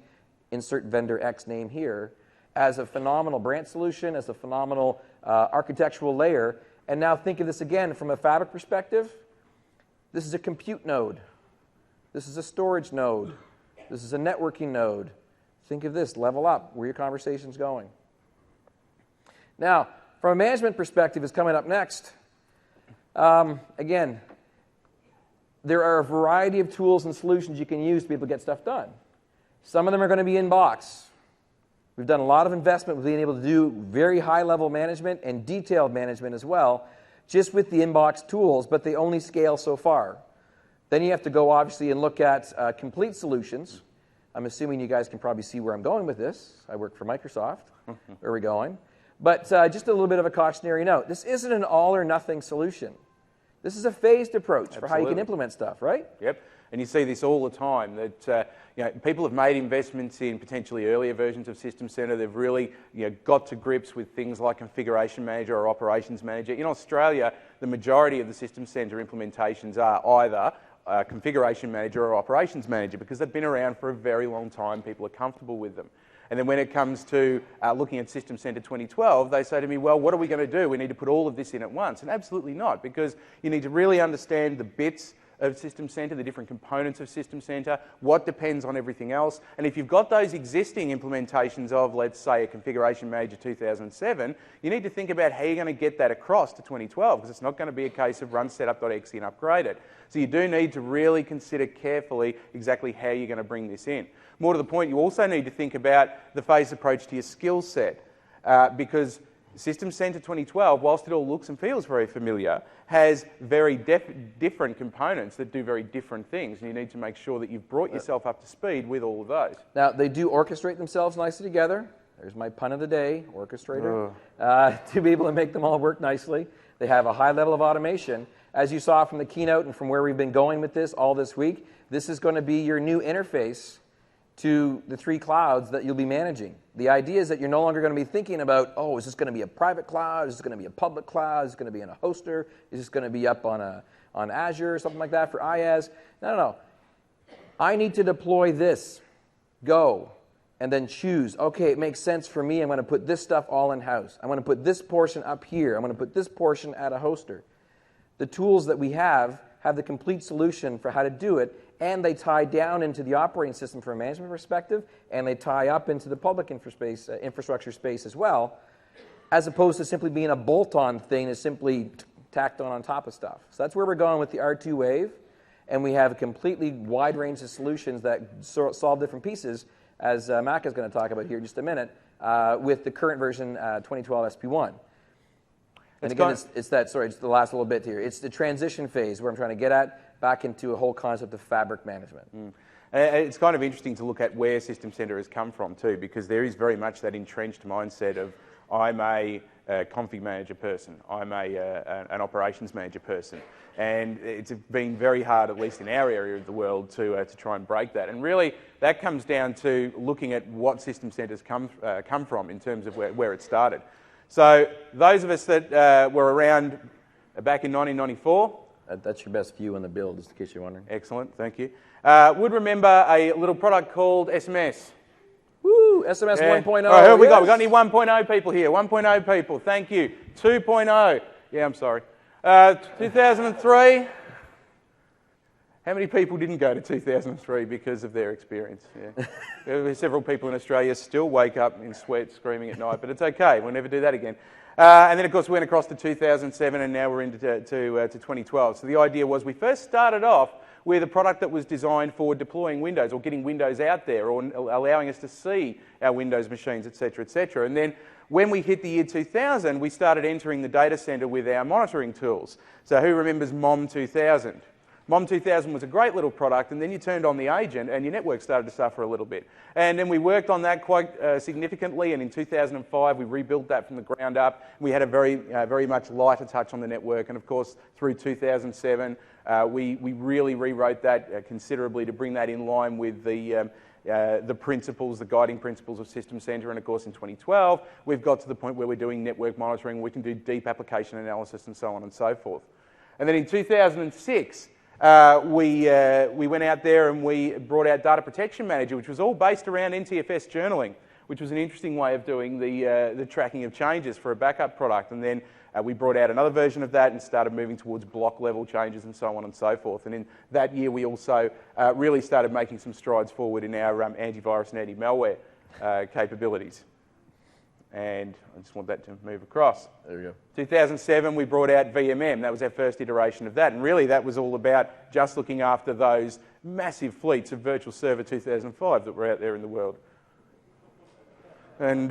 insert vendor X name here, as a phenomenal branch solution, as a phenomenal architectural layer. And now think of this again from a fabric perspective. This is a compute node. This is a storage node. This is a networking node. Think of this, level up, where your conversation's going. Now, from a management perspective, is coming up next. Again, there are a variety of tools and solutions you can use to be able to get stuff done. Some of them are going to be in-box. We've done a lot of investment with being able to do very high-level management and detailed management as well, just with the in-box tools, but they only scale so far. Then you have to go, obviously, and look at complete solutions. I'm assuming you guys can probably see where I'm going with this. I work for Microsoft. Where are we going? But just a little bit of a cautionary note. This isn't an all-or-nothing solution. This is a phased approach for how you can implement stuff, right? Yep. And you see this all the time, that people have made investments in potentially earlier versions of System Center. They've really got to grips with things like Configuration Manager or Operations Manager. In Australia, the majority of the System Center implementations are either Configuration Manager or Operations Manager because they've been around for a very long time. People are comfortable with them. And then when it comes to looking at System Center 2012, they say to me, well, what are we going to do? We need to put all of this in at once. And absolutely not, because you need to really understand the bits of System Center, the different components of System Center, what depends on everything else. And if you've got those existing implementations of, let's say, a Configuration Manager 2007, you need to think about how you're going to get that across to 2012, because it's not going to be a case of run setup.exe and upgrade it. So you do need to really consider carefully exactly how you're going to bring this in. More to the point, you also need to think about the phased approach to your skill set, because System Center 2012, whilst it all looks and feels very familiar, has very different components that do very different things, and you need to make sure that you've brought yourself up to speed with all of those. Now, they do orchestrate themselves nicely together. There's my pun of the day, orchestrator, to be able to make them all work nicely. They have a high level of automation. As you saw from the keynote and from where we've been going with this all this week, this is going to be your new interface to the 3 clouds that you'll be managing. The idea is that you're no longer going to be thinking about, oh, is this going to be a private cloud? Is this going to be a public cloud? Is this going to be in a hoster? Is this going to be up on Azure or something like that for IaaS? No. I need to deploy this. Go. And then choose, okay, it makes sense for me. I'm going to put this stuff all in-house. I'm going to put this portion up here. I'm going to put this portion at a hoster. The tools that we have the complete solution for how to do it, and they tie down into the operating system from a management perspective, and they tie up into the public infrastructure space as well, as opposed to simply being a bolt-on thing that's simply tacked on top of stuff. So that's where we're going with the R2 Wave, and we have a completely wide range of solutions that solve different pieces, as Mac is going to talk about here in just a minute, with the current version 2012 SP1. And again, it's the last little bit here. It's the transition phase where I'm trying to get at back into a whole concept of fabric management. It's kind of interesting to look at where System Center has come from too, because there is very much that entrenched mindset of I'm a config manager person, I'm an operations manager person, and it's been very hard, at least in our area of the world, to try and break that. And really, that comes down to looking at what System Center's come from in terms of where it started. So those of us that were around back in 1994... That's your best view in the build, just in case you're wondering. Excellent, thank you. Would remember a little product called SMS. Woo, SMS 1.0. All right, who have we got? We've got any 1.0 people here? 1.0 people, thank you. 2.0. Yeah, I'm sorry. 2003. How many people didn't go to 2003 because of their experience? Yeah. There were several people in Australia still wake up in sweat screaming at night, but it's okay, we'll never do that again. And then, of course, we went across to 2007, and now we're into 2012. So the idea was we first started off with a product that was designed for deploying Windows or getting Windows out there or allowing us to see our Windows machines, etc., etc. And then when we hit the year 2000, we started entering the data center with our monitoring tools. So who remembers MOM 2000? MOM 2000 was a great little product, and then you turned on the agent and your network started to suffer a little bit. And then we worked on that quite significantly, and in 2005 we rebuilt that from the ground up. We had a very much lighter touch on the network, and of course through 2007 we really rewrote that considerably to bring that in line with the principles, the guiding principles of System Center. And of course in 2012 we've got to the point where we're doing network monitoring, we can do deep application analysis and so on and so forth. And then in 2006 we went out there and we brought out Data Protection Manager, which was all based around NTFS journaling, which was an interesting way of doing the tracking of changes for a backup product. And then we brought out another version of that and started moving towards block level changes and so on and so forth. And in that year we also really started making some strides forward in our antivirus and anti-malware capabilities. And I just want that to move across. There we go. 2007, we brought out VMM. That was our first iteration of that. And really, that was all about just looking after those massive fleets of Virtual Server 2005 that were out there in the world. And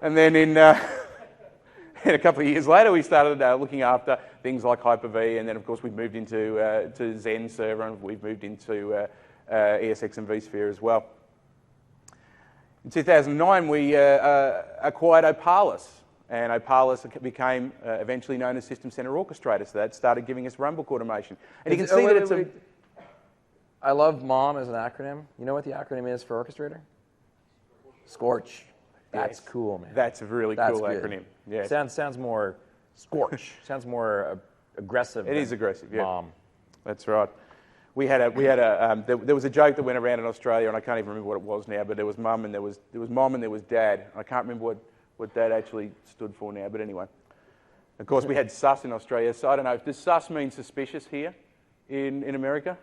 then in a couple of years later, we started looking after things like Hyper-V, and then, of course, we've moved into to Zen Server, and we've moved into ESX and vSphere as well. In 2009, we acquired Opalis, and Opalis became eventually known as System Center Orchestrator, so that started giving us runbook automation. And you can see that it's a... I love MOM as an acronym. You know what the acronym is for orchestrator? Scorch. That's cool, man. That's a really cool acronym. Yeah. Sounds more scorch. Sounds more aggressive. It is aggressive, yeah. MOM. That's right. There was a joke that went around in Australia, and I can't even remember what it was now, but there was mum and there was mom and there was dad. I can't remember what dad actually stood for now, but anyway. Of course, we had sus in Australia, so I don't know. Does sus mean suspicious here in America?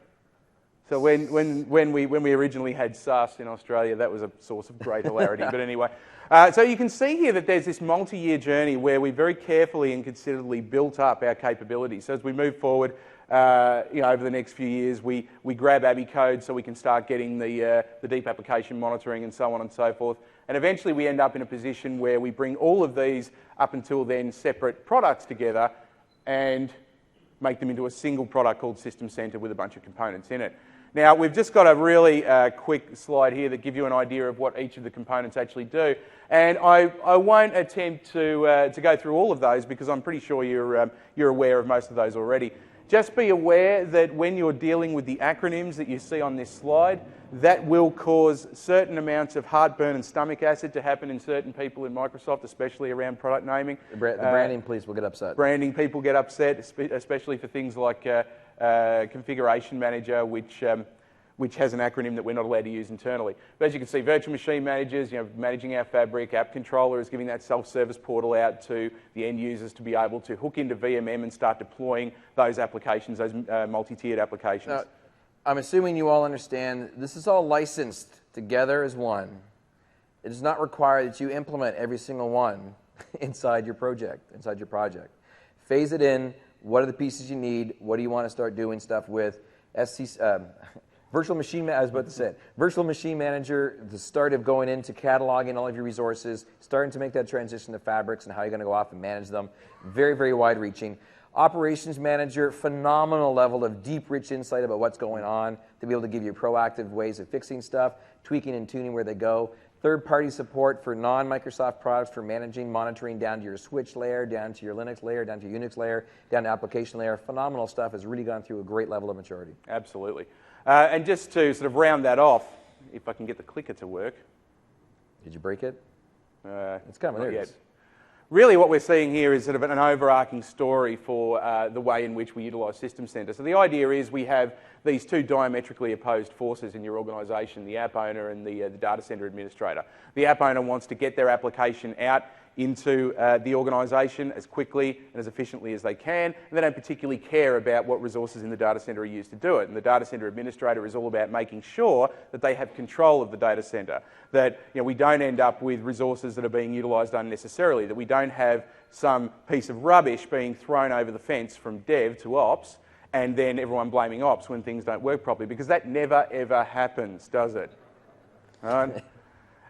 So when we originally had sus in Australia, that was a source of great hilarity. But anyway, so you can see here that there's this multi-year journey where we very carefully and considerately built up our capabilities. So as we move forward, over the next few years, we grab Abbey code so we can start getting the deep application monitoring and so on and so forth. And eventually we end up in a position where we bring all of these up until then separate products together and make them into a single product called System Center with a bunch of components in it. Now, we've just got a really quick slide here that gives you an idea of what each of the components actually do. And I won't attempt to go through all of those because I'm pretty sure you're aware of most of those already. Just be aware that when you're dealing with the acronyms that you see on this slide, that will cause certain amounts of heartburn and stomach acid to happen in certain people in Microsoft, especially around product naming. The branding police will get upset. Branding people get upset, especially for things like Configuration Manager, which has an acronym that we're not allowed to use internally. But as you can see, virtual machine managers, managing our fabric, app controller is giving that self-service portal out to the end users to be able to hook into VMM and start deploying those applications, those multi-tiered applications. Now, I'm assuming you all understand this is all licensed together as one. It does not require that you implement every single one inside your project. Phase it in. What are the pieces you need? What do you want to start doing stuff with? Virtual Machine, I was about to say it. Virtual Machine Manager, the start of going into cataloging all of your resources, starting to make that transition to fabrics and how you're going to go off and manage them. Very, very wide-reaching. Operations Manager, phenomenal level of deep, rich insight about what's going on to be able to give you proactive ways of fixing stuff, tweaking and tuning where they go. Third-party support for non-Microsoft products for managing, monitoring down to your switch layer, down to your Linux layer, down to your Unix layer, down to application layer. Phenomenal stuff. Has really gone through a great level of maturity. Absolutely. And just to sort of round that off, if I can get the clicker to work. Did you break it? It's coming. There it is. Really what we're seeing here is sort of an overarching story for the way in which we utilise System Center. So the idea is we have these two diametrically opposed forces in your organisation, the app owner and the data center administrator. The app owner wants to get their application out into the organisation as quickly and as efficiently as they can, and they don't particularly care about what resources in the data centre are used to do it. And the data centre administrator is all about making sure that they have control of the data centre, that we don't end up with resources that are being utilised unnecessarily, that we don't have some piece of rubbish being thrown over the fence from dev to ops, and then everyone blaming ops when things don't work properly, because that never, ever happens, does it? Right?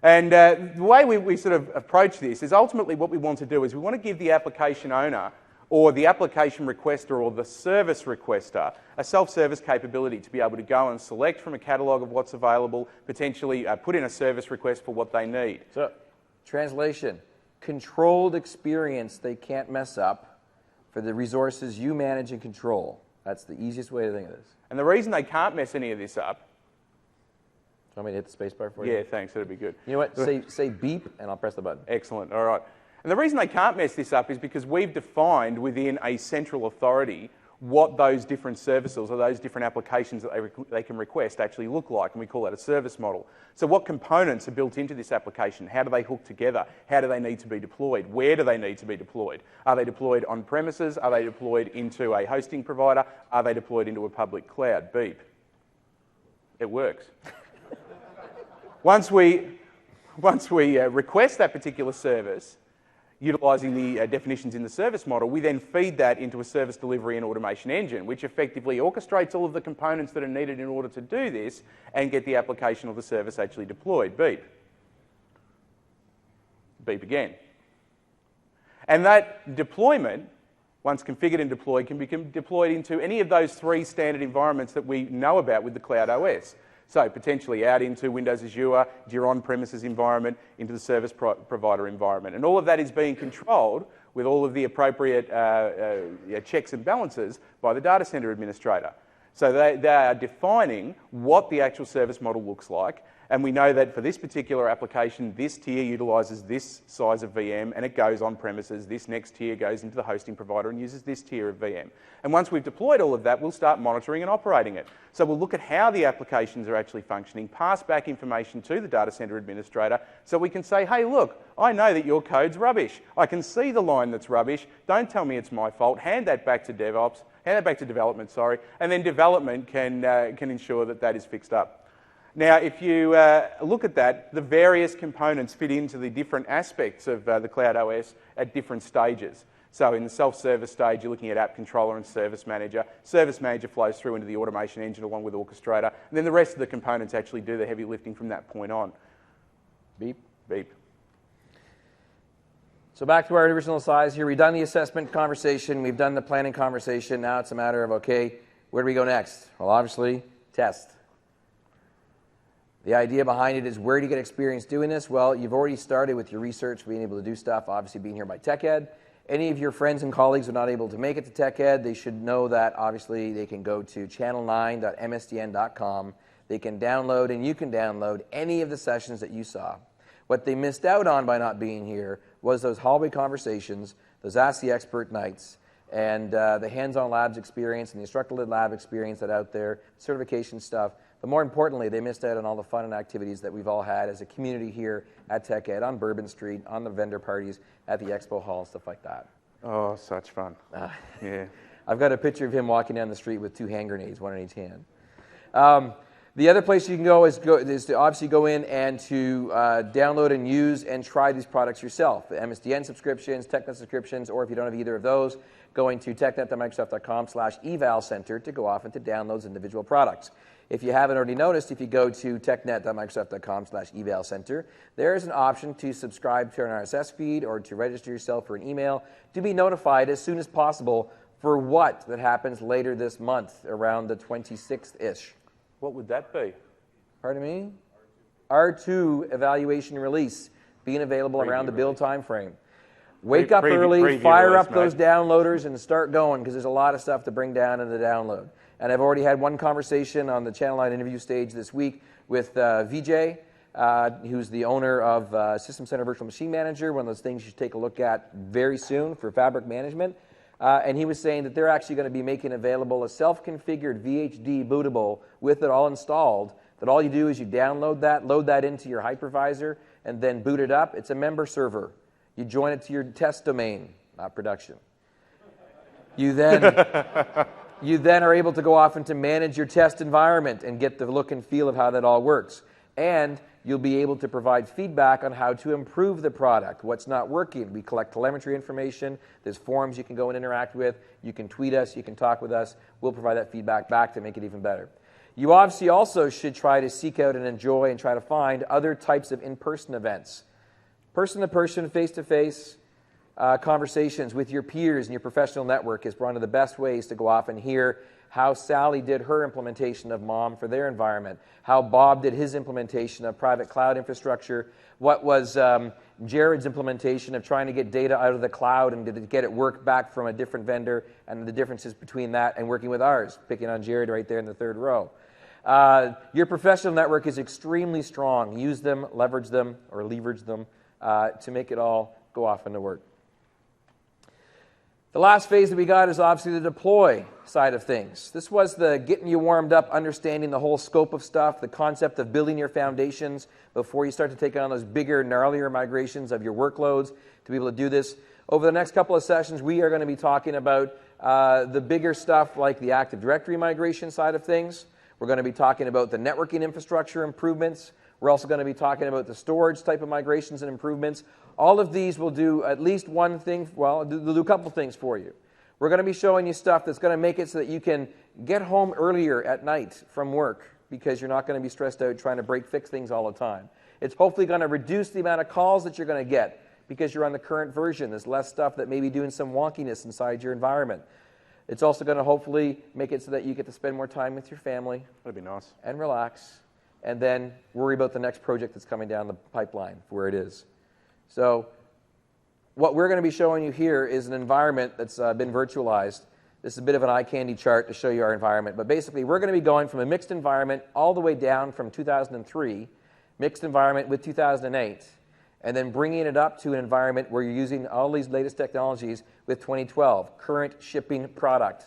And the way we sort of approach this is ultimately what we want to do is we want to give the application owner or the application requester or the service requester a self-service capability to be able to go and select from a catalogue of what's available, potentially put in a service request for what they need. So, translation, controlled experience they can't mess up for the resources you manage and control. That's the easiest way to think of this. And the reason they can't mess any of this up... Want me to hit the space bar for you? Yeah, thanks. That'd be good. You know what? Say beep, and I'll press the button. Excellent. All right. And the reason they can't mess this up is because we've defined within a central authority what those different services or those different applications that they can request actually look like, and we call that a service model. So what components are built into this application? How do they hook together? How do they need to be deployed? Where do they need to be deployed? Are they deployed on premises? Are they deployed into a hosting provider? Are they deployed into a public cloud? Beep. It works. Once we once we request that particular service, utilising the definitions in the service model, we then feed that into a service delivery and automation engine, which effectively orchestrates all of the components that are needed in order to do this and get the application or the service actually deployed. Beep. Beep again. And that deployment, once configured and deployed, can be deployed into any of those 3 standard environments that we know about with the Cloud OS. So potentially out into Windows Azure, your on-premises environment, into the service provider environment. And all of that is being controlled with all of the appropriate checks and balances by the data center administrator. So they are defining what the actual service model looks like. And we know that for this particular application, this tier utilises this size of VM and it goes on premises. This next tier goes into the hosting provider and uses this tier of VM. And once we've deployed all of that, we'll start monitoring and operating it. So we'll look at how the applications are actually functioning, pass back information to the data center administrator so we can say, hey, look, I know that your code's rubbish. I can see the line that's rubbish. Don't tell me it's my fault. Hand that back to DevOps. Hand that back to development, sorry. And then development can ensure that that is fixed up. Now, if you look at that, the various components fit into the different aspects of the Cloud OS at different stages. So in the self-service stage, you're looking at App Controller and Service Manager. Service Manager flows through into the automation engine along with Orchestrator. And then the rest of the components actually do the heavy lifting from that point on. Beep, beep. So back to our original slides here. We've done the assessment conversation. We've done the planning conversation. Now it's a matter of, okay, where do we go next? Well, obviously, test. The idea behind it is, where do you get experience doing this? Well, you've already started with your research, being able to do stuff, obviously being here by TechEd. Any of your friends and colleagues who are not able to make it to TechEd, they should know that obviously they can go to channel9.msdn.com. They can download, and you can download any of the sessions that you saw. What they missed out on by not being here was those hallway conversations, those Ask the Expert nights, and the hands-on labs experience and the instructor-led lab experience that out there, certification stuff. But more importantly, they missed out on all the fun and activities that we've all had as a community here at TechEd, on Bourbon Street, on the vendor parties, at the expo hall, stuff like that. Oh, such fun. Yeah. I've got a picture of him walking down the street with 2 hand grenades, one in each hand. The other place you can go is to obviously go in and to download and use and try these products yourself. The MSDN subscriptions, TechNet subscriptions, or if you don't have either of those, going to technet.microsoft.com/eval-center to go off into downloads individual products. If you haven't already noticed, if you go to technet.microsoft.com/eval-center, there is an option to subscribe to an RSS feed or to register yourself for an email to be notified as soon as possible for what that happens later this month, around the 26th-ish. What would that be? Pardon me? R2 evaluation release, being available around the build time frame. Wake up early, fire up those downloaders, and start going, because there's a lot of stuff to bring down in the download. And I've already had one conversation on the Channel 9 interview stage this week with Vijay, who's the owner of System Center Virtual Machine Manager, one of those things you should take a look at very soon for fabric management. And he was saying that they're actually going to be making available a self-configured VHD bootable with it all installed, that all you do is you download that, load that into your hypervisor, and then boot it up. It's a member server. You join it to your test domain, not production. You then are able to go off and to manage your test environment and get the look and feel of how that all works. And you'll be able to provide feedback on how to improve the product, what's not working. We collect telemetry information. There's forums you can go and interact with. You can tweet us. You can talk with us. We'll provide that feedback back to make it even better. You obviously also should try to seek out and enjoy and try to find other types of in-person events. Person-to-person, face-to-face conversations with your peers and your professional network is one of the best ways to go off and hear how Sally did her implementation of MOM for their environment, how Bob did his implementation of private cloud infrastructure, what was Jared's implementation of trying to get data out of the cloud and to get it work back from a different vendor, and the differences between that and working with ours, picking on Jared right there in the third row. Your professional network is extremely strong. Use them, leverage them, or leverage them to make it all go off into work. The last phase that we got is obviously the deploy side of things. This was the getting you warmed up, understanding the whole scope of stuff, the concept of building your foundations before you start to take on those bigger, gnarlier migrations of your workloads to be able to do this. Over the next couple of sessions, we are going to be talking about the bigger stuff like the Active Directory migration side of things. We're going to be talking about the networking infrastructure improvements. We're also going to be talking about the storage type of migrations and improvements. All of these will do at least one thing, well, they'll do a couple things for you. We're going to be showing you stuff that's going to make it so that you can get home earlier at night from work because you're not going to be stressed out trying to fix things all the time. It's hopefully going to reduce the amount of calls that you're going to get because you're on the current version. There's less stuff that may be doing some wonkiness inside your environment. It's also going to hopefully make it so that you get to spend more time with your family. That'd be nice. And relax, and then worry about the next project that's coming down the pipeline for where it is. So what we're going to be showing you here is an environment that's been virtualized. This is a bit of an eye candy chart to show you our environment. But basically, we're going to be going from a mixed environment all the way down from 2003, mixed environment with 2008, and then bringing it up to an environment where you're using all these latest technologies with 2012, current shipping product.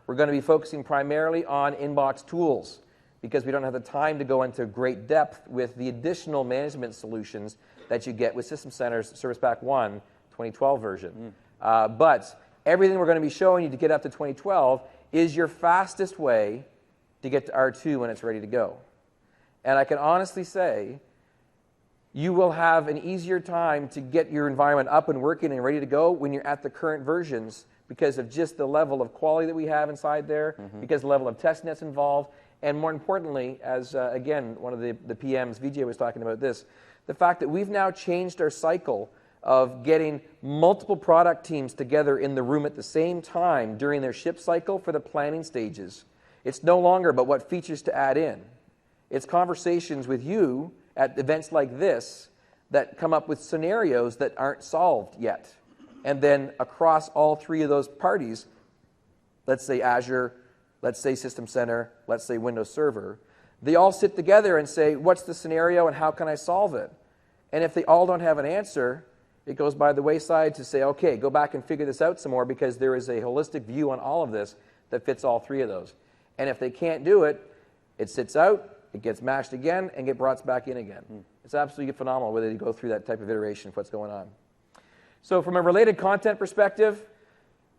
We're going to be focusing primarily on inbox tools because we don't have the time to go into great depth with the additional management solutions that you get with System Center's Service Pack 1 2012 version. But everything we're going to be showing you to get up to 2012 is your fastest way to get to R2 when it's ready to go. And I can honestly say you will have an easier time to get your environment up and working and ready to go when you're at the current versions because of just the level of quality that we have inside there, because the level of testing that's involved, and more importantly, as again, one of the PMs, VJ was talking about this, the fact that we've now changed our cycle of getting multiple product teams together in the room at the same time during their ship cycle for the planning stages. It's no longer about what features to add in. It's conversations with you at events like this that come up with scenarios that aren't solved yet. And then across all three of those parties, let's say Azure, let's say System Center, let's say Windows Server, they all sit together and say, what's the scenario and how can I solve it? And if they all don't have an answer, it goes by the wayside to say, okay, go back and figure this out some more because there is a holistic view on all of this that fits all three of those. And if they can't do it, it sits out, it gets mashed again, and get brought back in again. It's absolutely phenomenal whether you go through that type of iteration of what's going on. So from a related content perspective,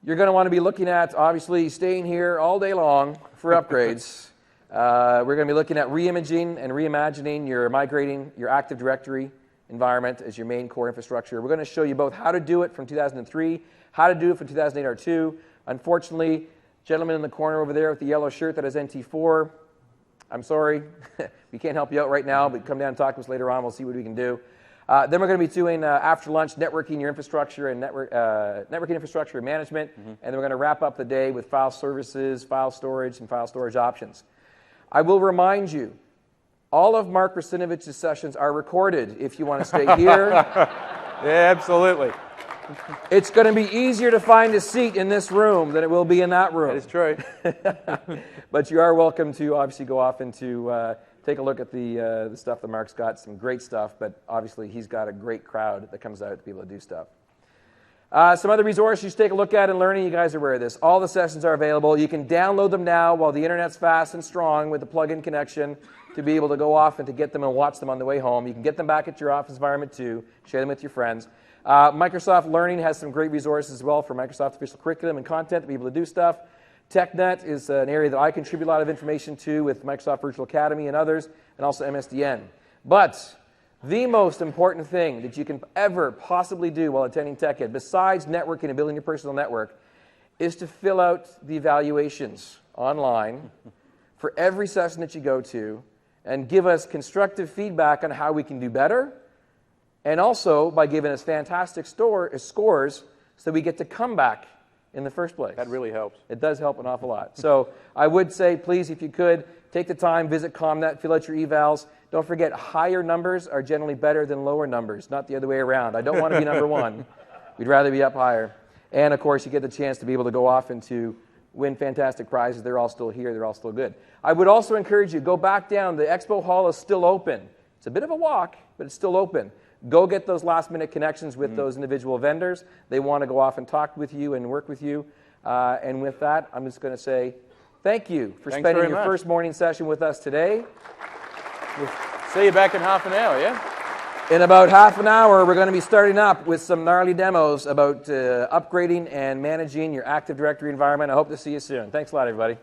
you're going to want to be looking at, obviously, staying here all day long for upgrades. We're going to be looking at reimaging and reimagining your migrating your Active Directory environment as your main core infrastructure. We're going to show you both how to do it from 2003, how to do it from 2008 R2. Unfortunately, gentleman in the corner over there with the yellow shirt that has NT4, I'm sorry, we can't help you out right now, but come down and talk to us later on. We'll see what we can do. Then we're going to be doing, after lunch, networking your infrastructure and networking infrastructure management. And then we're going to wrap up the day with file services, file storage, and file storage options. I will remind you, all of Mark Rasinovich's sessions are recorded if you want to stay here. Yeah, absolutely. It's going to be easier to find a seat in this room than it will be in that room. That is true. But you are welcome to obviously go off and to take a look at the stuff that Mark's got. Some great stuff, but obviously he's got a great crowd that comes out to be able to do stuff. Some other resources you should take a look at in learning. You guys are aware of this. All the sessions are available. You can download them now while the internet's fast and strong with the plug-in connection to be able to go off and to get them and watch them on the way home. You can get them back at your office environment too. Share them with your friends. Microsoft Learning has some great resources as well for Microsoft official curriculum and content to be able to do stuff. TechNet is an area that I contribute a lot of information to with Microsoft Virtual Academy and others, and also MSDN. But the most important thing that you can ever possibly do while attending TechEd, besides networking and building your personal network, is to fill out the evaluations online for every session that you go to and give us constructive feedback on how we can do better, and also by giving us fantastic scores so we get to come back in the first place. That really helps. It does help an awful lot. So I would say, please, if you could, take the time, visit ComNet, fill out your evals. Don't forget, higher numbers are generally better than lower numbers, not the other way around. I don't want to be number one. We'd rather be up higher. And, of course, you get the chance to be able to go off and to win fantastic prizes. They're all still here. They're all still good. I would also encourage you, go back down. The expo hall is still open. It's a bit of a walk, but it's still open. Go get those last-minute connections with those individual vendors. They want to go off and talk with you and work with you. And with that, I'm just going to say thank you for spending your first morning session with us today. We'll see you back in half an hour, yeah? In about half an hour, we're going to be starting up with some gnarly demos about upgrading and managing your Active Directory environment. I hope to see you soon. Thanks a lot, everybody.